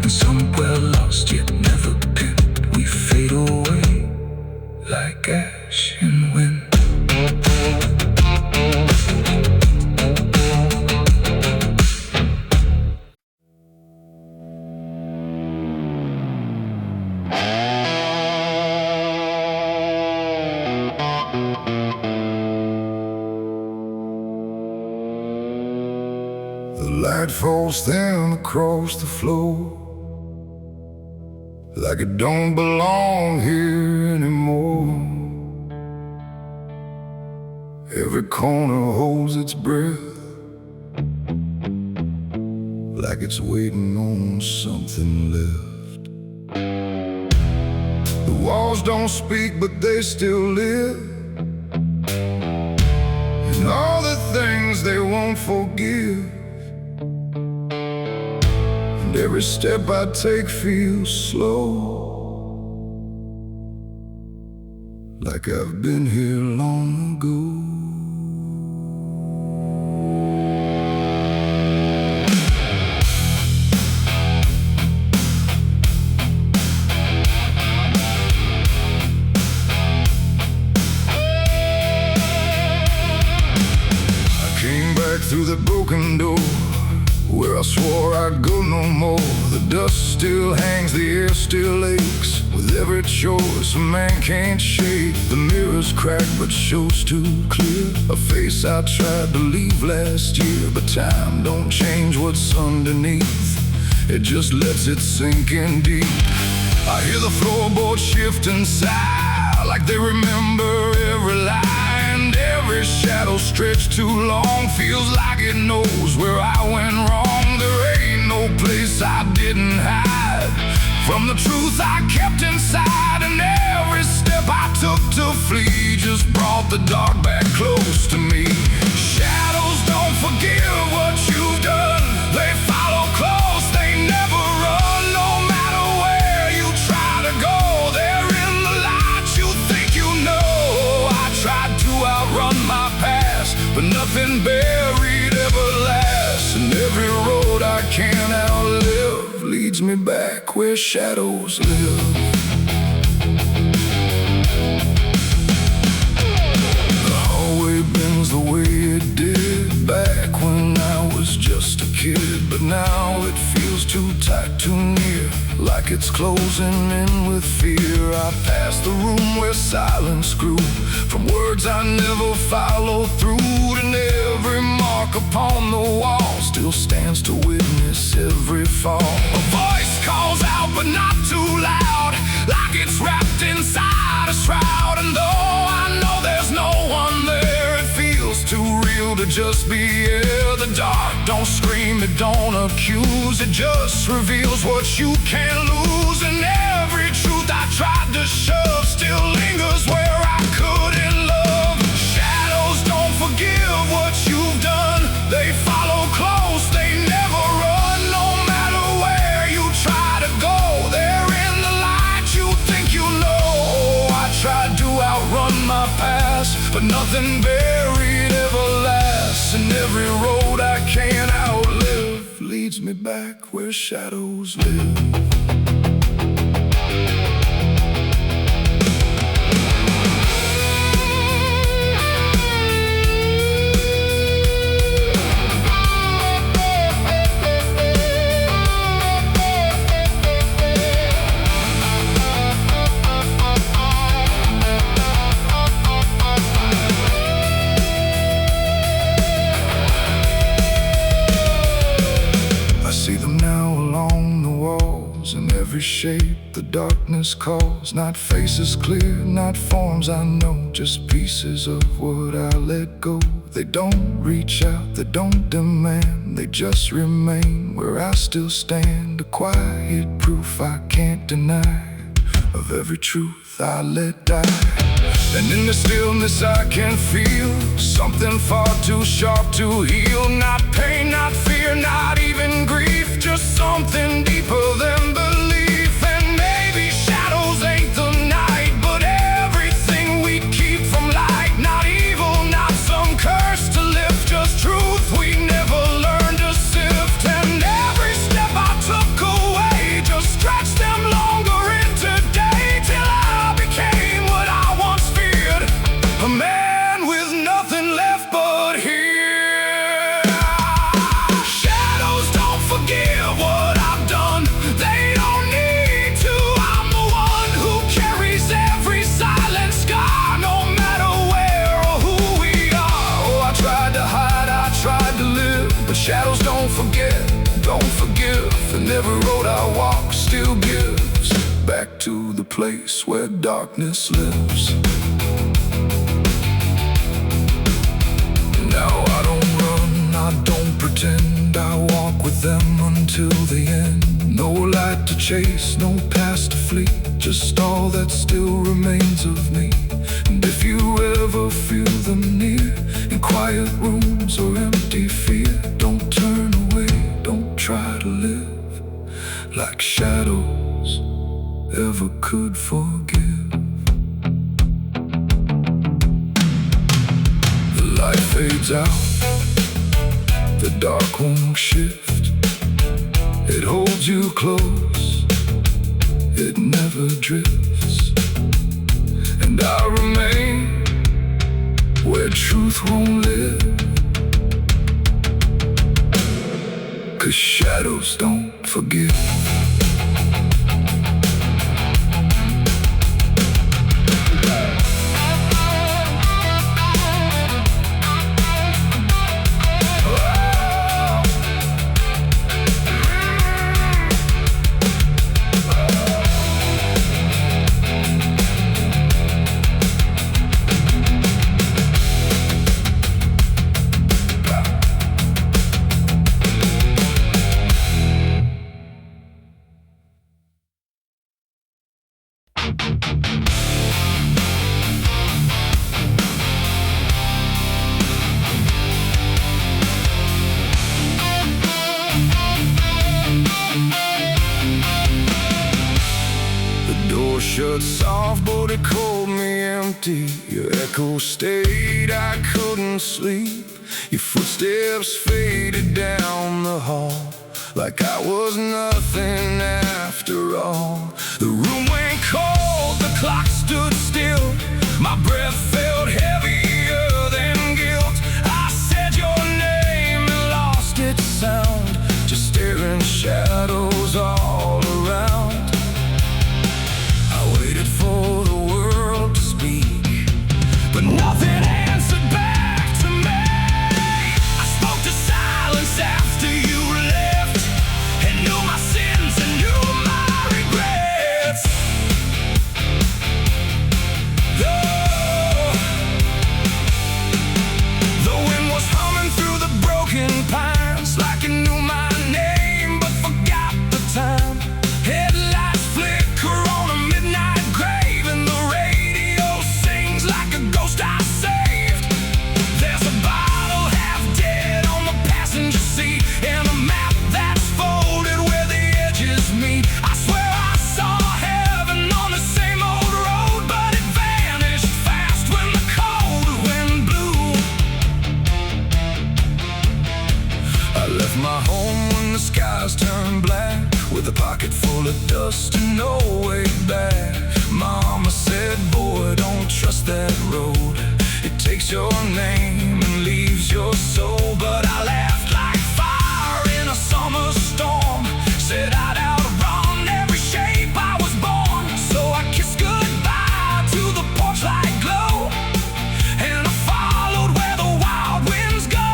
And somewhere lost yet never pinned, we fade away like ash in wind. The light falls thin across the floor, like it don't belong here anymore. Every corner holds its breath, like it's waiting on something left. The walls don't speak, but they still live, and all the things they won't forgive. And every step I take feels slow, like I've been here long ago. I came back through the broken door, where I swore I'd go no more. The dust still hangs, the air still aches. With every choice a man can't shake. The mirror's cracked but shows too clear. A face I tried to leave last year. But time don't change what's underneath. It just lets it sink in deep. I hear the floorboards shift and sigh, like they remember every lie. And every shadow stretched too long feels like it knows where I went wrong. There ain't no place I didn't hide from the truth I kept inside. And every step I took to flee just brought the dark back close to me. Shadows don't forgive what you've done. They follow close, they never run. No matter where you try to go, they're in the light you think you know. I tried to outrun my past, but nothing buried ever lasts. And every road I can't outlive leads me back where shadows live. The hallway bends the way it did back when I was just a kid. But now it feels too tight, too near, like it's closing in with fear. I pass the room where silence grew, from words I never followed through. And every mark upon the wall still stands to witness every fall. A voice calls out but not too loud, like it's wrapped inside a shroud. And though I know there's no one there, it feels too real to just be here. The dark don't scream, it don't accuse, it just reveals what you can't lose. And every truth I tried to shove still lingers where I couldn't love. Shadows don't forgive what you've done. They follow close, they never run. No matter where you try to go, they're in the light you think you know. I tried to outrun my past, but nothing buried ever lasts. And every road I can't outlive leads me back where shadows live. In every shape the darkness calls, not faces clear, not forms I know, just pieces of what I let go. They don't reach out, they don't demand, they just remain where I still stand. A quiet proof I can't deny of every truth I let die. And in the stillness I can feel something far too sharp to heal. Not pain, not fear, not even grief, just something deeper than belief. And maybe shadows ain't the night, but everything we keep from light. Not evil, not some curse to lift, just truth we never learned to sift. And every step I took away just stretched them longer into day, till I became what I once feared, a man with nothing left but here. Shadows don't forgive what I've done, they don't need to. I'm the one who carries every silent scar, no matter where or who we are. Oh, I tried to hide, I tried to live, but shadows don't forget, don't forgive. And every road I walk still gives back to the place where darkness lives. Now I don't run, I don't pretend, I walk with them until the end. No light to chase, no past to flee, just all that still remains of me. And if you ever feel them near, in quiet rooms or empty fear, don't turn away, don't try to live like shadows ever could forgive. The light fades out, the dark won't shift. It holds you close, it never drifts. And I remain where truth won't live, 'cause shadows don't forgive. Shut soft, but it called me empty. Your echo stayed, I couldn't sleep. Your footsteps faded down the hall, like I was nothing after all. The room went cold, the clock stood still. My breath felt heavier than guilt. I said your name and lost its sound, just staring shadows all around. Waited for the world to speak, but nothing answered back to me. I spoke to silence after you left, and knew my sins and knew my regrets. The wind was humming through the broken pines, like it knew my name but forgot the time. Headlights flicker on a midnight grave, and the radio sings like a ghost I saved. There's a bottle half dead on the passenger seat, and a map that's folded where the edges meet. I swear I saw heaven on the same old road, but it vanished fast when the cold wind blew. I left my home when the skies turned black, with a pocket full of dust and no way back. Mama said, boy, don't trust that road. It takes your name and leaves your soul. But I laughed like fire in a summer storm, said I'd outrun every shape I was born. So I kissed goodbye to the porch light glow, and I followed where the wild winds go.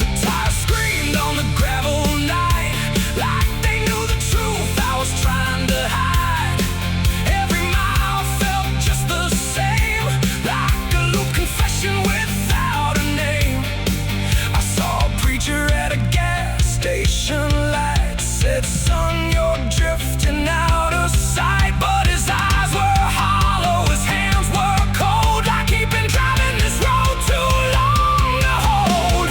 The tires screamed on the gravel night, like they knew the truth I was trying to hide. Every mile felt just the same, like a loop confession without a name. I saw a preacher at a gas station light, said, son, you're drifting out of sight. But his eyes were hollow, his hands were cold, like he'd been driving this road too long to hold.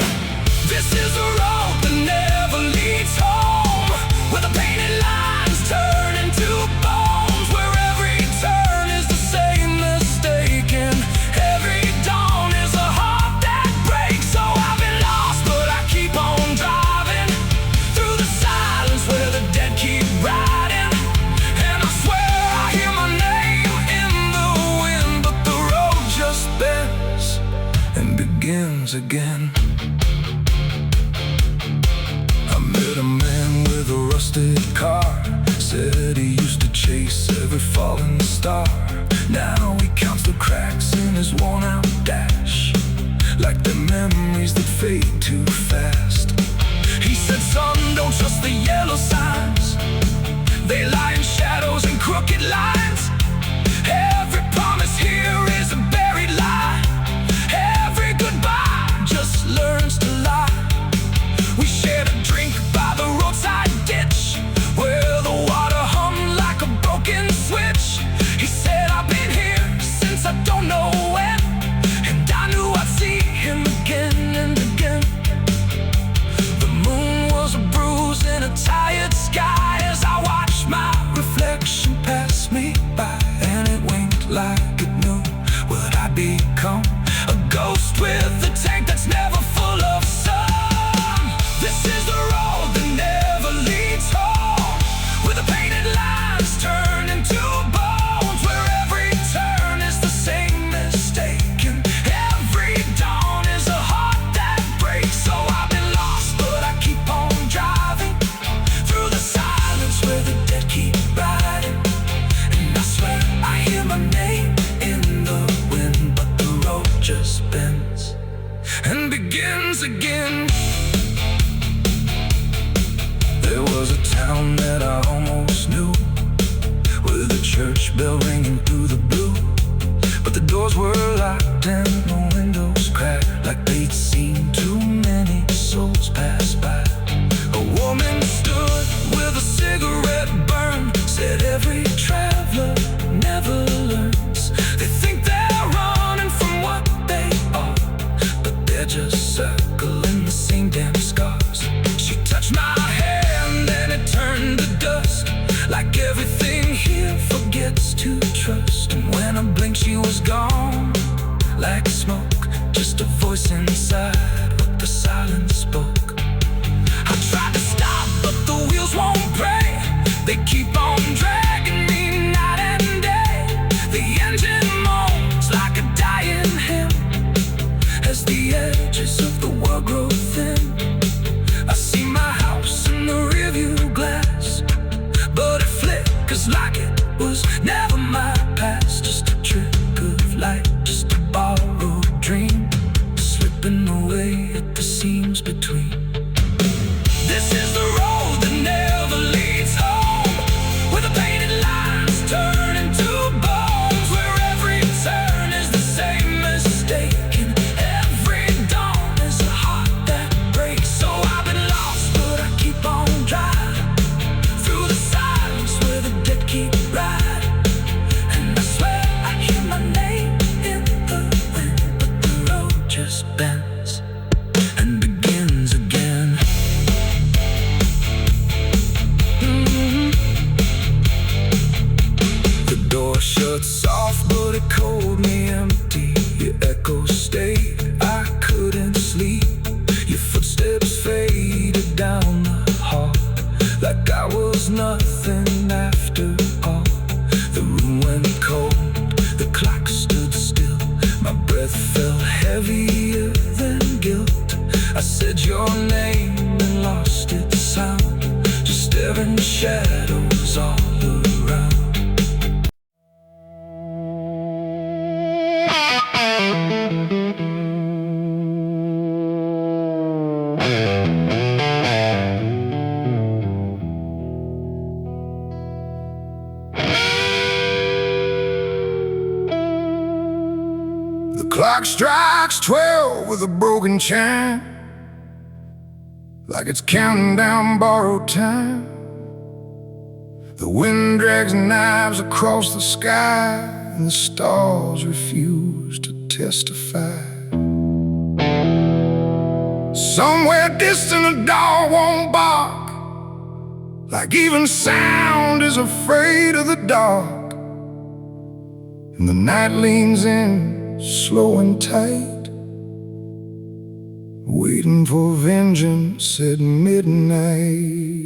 This is a road that never leads home, where the painted lines turn into bones, where every turn is the same mistake, and every dawn is a heart that breaks. So I've been lost, but I keep on driving through the silence where the dead keep riding. And I swear I hear my name in the wind, but the road just bends and begins again. I met a man with a rusted car, said he used to chase every falling star. Now he counts the cracks in his worn-out dash, like the memories that fade too fast. He said, son, don't trust the yellow signs, they lie in shadows and crooked lines. Every promise here is a buried lie, every goodbye just learns to lie. We shared a drink by the roadside ditch, where the water hummed like a broken switch. He said, I've been here since I don't know when, and I knew I'd see him again and again. The moon was a bruise in a tired sky, as I watched my reflection pass me. begins again. There was a town that I almost knew, with a church bell ringing through the blue. But the doors were locked and the windows cracked, like they'd seen too many souls pass by. A woman stood with a cigarette burn, said every traveler never learns. They think they're running from what they are, but they're just circling the same damn scars. She touched my hand and it turned to dust, like everything here forgets to trust. And when I blinked she was gone, like smoke, just a voice inside what the silence spoke. I tried to stop but the wheels won't break, they keep on dragging me night and day. The engine moans like a dying hymn as the edges of the world grow thin. I see my house in the rearview glass, but it flickers like it was never my past. Just a trick of light, just a borrowed dream, slipping away at the seams between. This is the road that never leads home, where the painted lines turn into bones, where every turn is the same mistake, and every dawn is a heart that breaks. So I've been lost, but I keep on driving through the silence where the dead keep riding. And I swear I hear my name in the wind, but the road just bends and begins again. The door shut soft, but it cold me empty. Your echo stayed, I couldn't sleep. Your footsteps faded down the hall, like I was nothing after all. The room went cold, the clock stood still. My breath felt heavier than guilt. I said your name and lost its sound, just staring shadows all around. The clock strikes 12 with a broken chime, like it's counting down borrowed time. The wind drags knives across the sky, and the stars refuse to testify. Somewhere distant a dog won't bark, like even sound is afraid of the dark. And the night leans in, slow and tight, waiting for vengeance at midnight.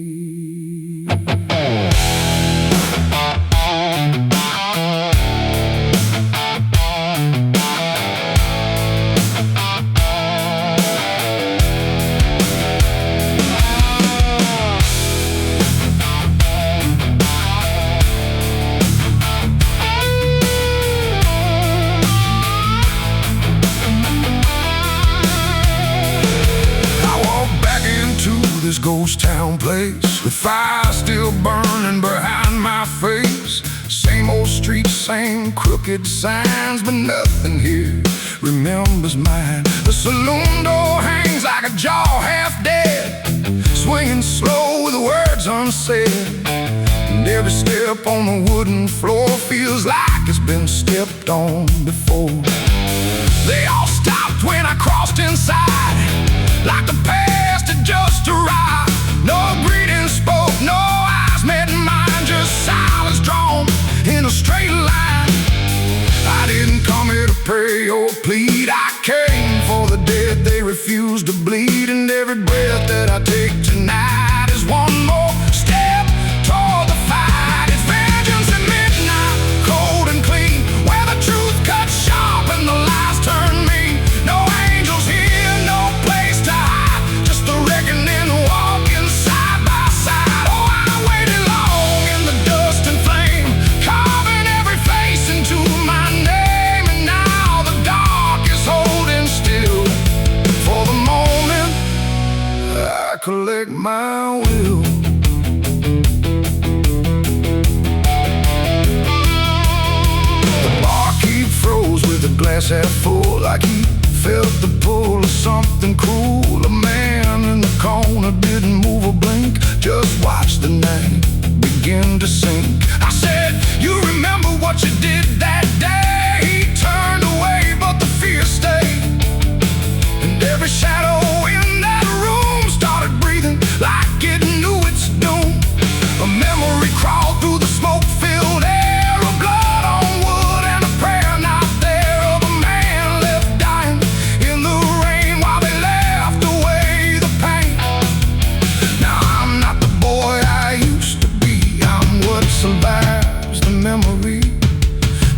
This ghost town place, with fire still burning behind my face. Same old streets, same crooked signs, but nothing here remembers mine. The saloon door hangs like a jaw half dead, swinging slow with words unsaid. And every step on the wooden floor feels like it's been stepped on before. They all stopped when I crossed inside, like the past had just arrived. No greeting spoke, no eyes met mine, just silence drawn in a straight line. I didn't come here to pray or plead, I came for the dead, they refused to bleed. And every breath that I take tonight is one more step toward the fight. It's vengeance at midnight, cold and clean, where the truth cuts sharp and the lies turn mean. No angels here, no place to hide, just the reckoning walking side by side. Oh, I waited long in the dust and flame, carving every face into my name. And now the dark is holding still for the glass half full, like he felt the pull of something cruel. A man in the corner didn't move a blink, just watched the night begin to sink. I said, you remember what you did that day? He turned away, but the fear stayed, and every shadow in that room started breathing like it knew its doom. A memory crawled through the smoke-filled air, of blood on wood and a prayer not there, of a man left dying in the rain while they left away the pain. Now I'm not the boy I used to be, I'm what survives the memory,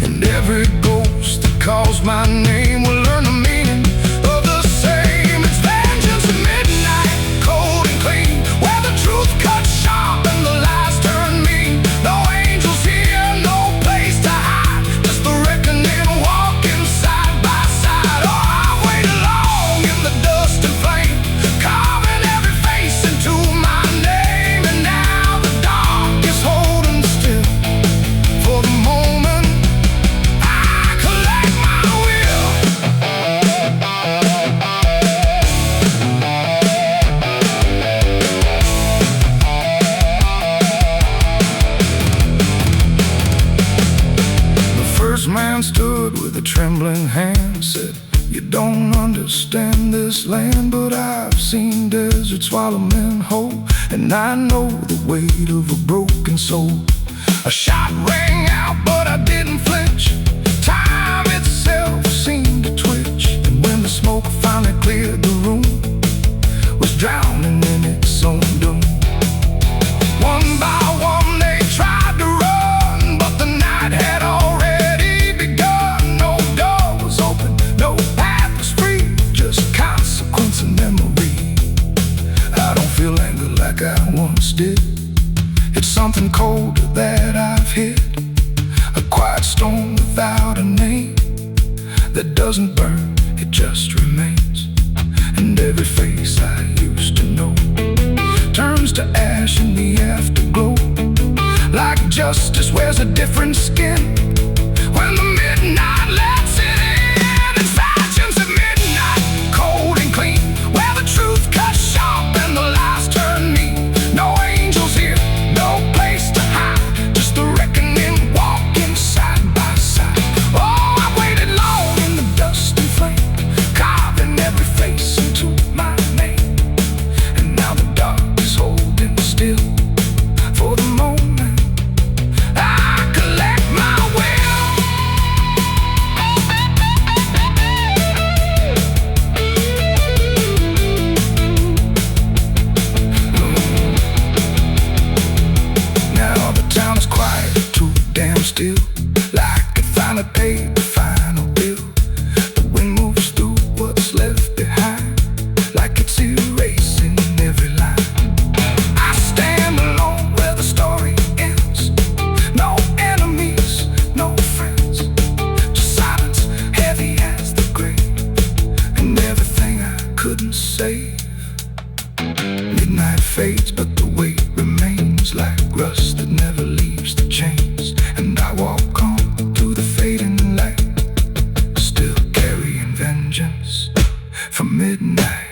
and every ghost that calls my name will learn the meaning of the same. It's vengeance at midnight, cold and clean, where the truth cuts sharp and the lies turn mean. No angels here, no place to hide, just the reckoning walking side by side. Oh, I've waited long in the dust and flame, carving every face into my name, and now the dark is holding still. For the moment I collect my will. The first man stood with a trembling hand, said, you don't understand this land, but I've seen deserts swallow men whole, and I know the weight of a broken soul. A shot rang out, but I didn't flinch. Time itself seemed to twitch, and when the smoke finally cleared, the room was drowning in its own doom. One by one they tried to run, but the night had already begun. No door was open, no path was free, just consequence and memory. I don't feel anger like I once did, it's something colder that I've hit, a quiet storm without a name, that doesn't burn, it just remains. And every face I used to know turns to ash in the afterglow, like justice wears a different skin when the midnight lets it in. It's vengeance at midnight, cold and clean, where the truth cuts sharp and the lies turn mean. No angels here, no place to hide, just the reckoning walking side by side. Oh, I waited long in the dust and flame, carving every face into my name, and now the dark is holding still. For the moment I collect my will. Now the town is quiet, too damn still, like it finally paid the final bill. The wind moves through what's left behind, like it's erasing every line. I stand alone where the story ends, no enemies, no friends, just silence heavy as the grave, and everything I couldn't save. Midnight fades, but the weight remains like rust that never leaves the chains, and I walk on to the fading light, still carrying vengeance from midnight.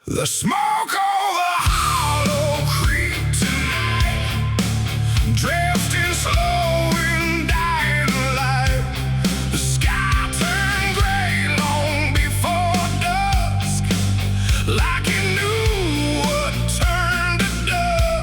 The smoke over Hollow Creek tonight, drifting slow and dying alive. The sky turned gray long before dusk, like it knew what turned to dust.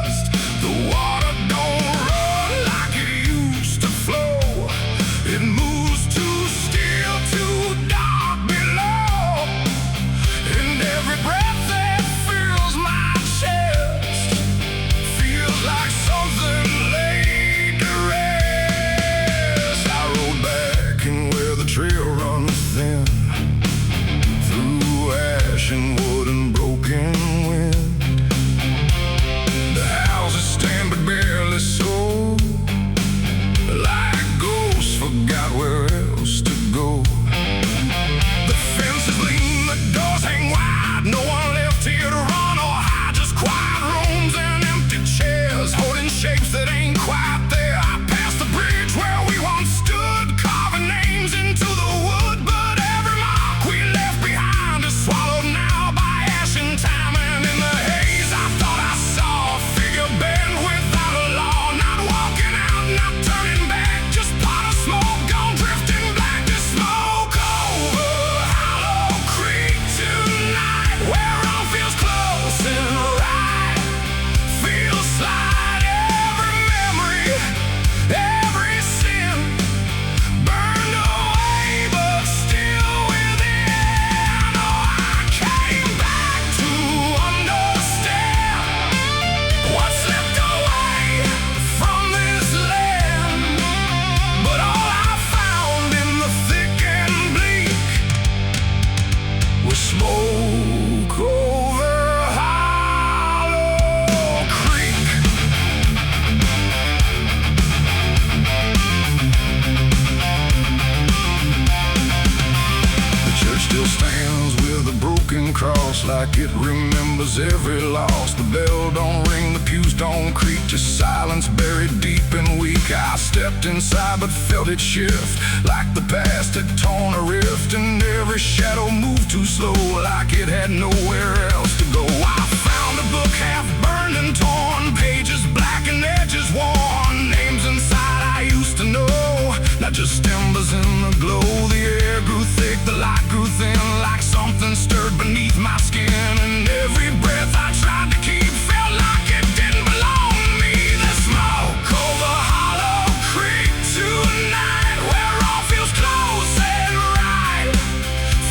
mourns every loss. The bell don't ring, the pews don't creak, just silence buried deep and weak. I stepped inside but felt it shift, like the past had torn a rift, and every shadow moved too slow, like it had nowhere else to go. I found a book half burned and torn, pages black and edges worn, names inside I used to know, not just embers in the glow. The air grew thick, the light grew thin, like something stirred beneath my skin, and every breath I tried to keep felt like it didn't belong to me. The smoke over Hollow Creek tonight, where all feels close and right,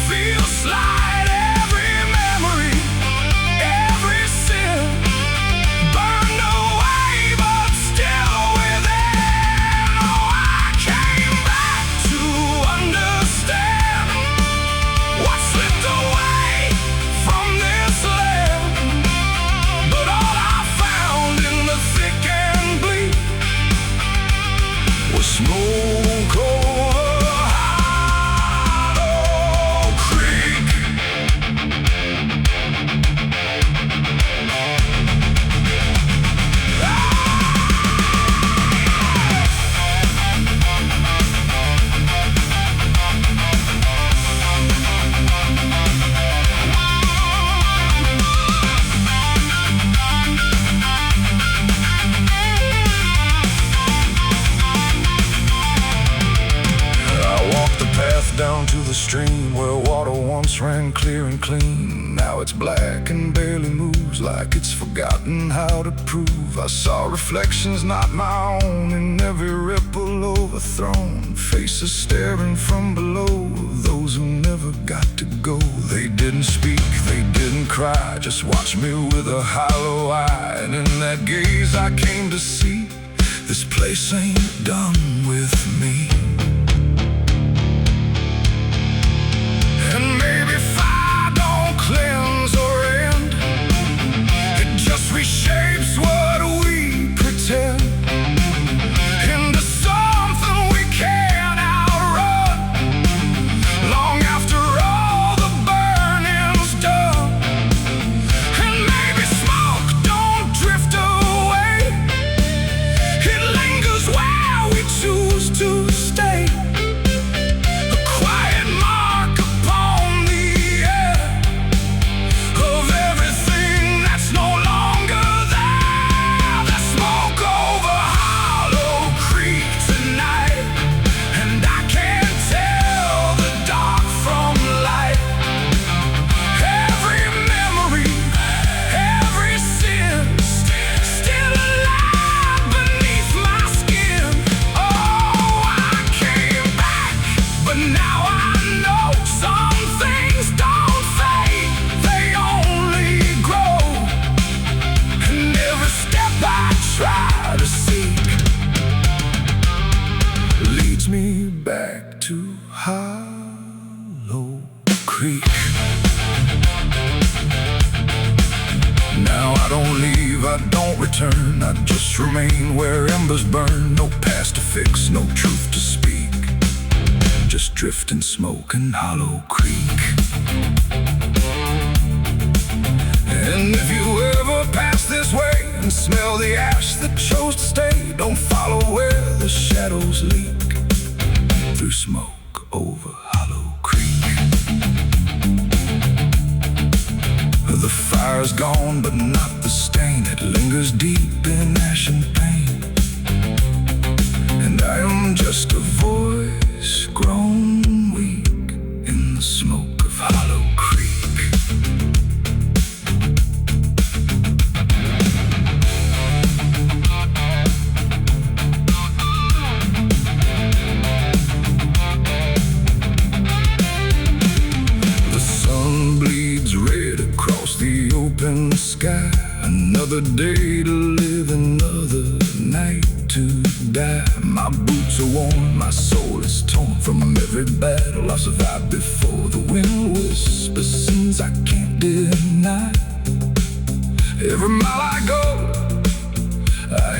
feels slight. Every memory, every sin burned away, but still within. Oh, I came back to understand what slipped away from this land, but all I found in the thick and bleak was smoke over Hollow Creek. Down to the stream where water once ran clear and clean. Now it's black and barely moves, like it's forgotten how to prove. I saw reflections not my own in every ripple overthrown, faces staring from below, those who never got to go. They didn't speak, they didn't cry, just watched me with a hollow eye. And in that gaze I came to see, this place ain't done with me. And maybe fire don't cleanse or end, it just reshapes what we pretend into something we can't outrun, long after all the burning's done. And maybe smoke don't drift away, it lingers where we choose to stay. Me back to Hollow Creek. Now I don't leave, I don't return, I just remain where embers burn. No past to fix, no truth to speak, just drift and smoke in Hollow Creek. And if you ever pass this way and smell the ash that chose to stay, don't follow where the shadows leak, through smoke over Hollow Creek. The fire's gone, but not the stain. It lingers deep in ash and pain, and I am just a voice grown weak in the smoke of Hollow Creek. Open sky, another day to live, another night to die. My boots are worn, my soul is torn from every battle I've survived before. The wind whispers sins I can't deny. Every mile I go, I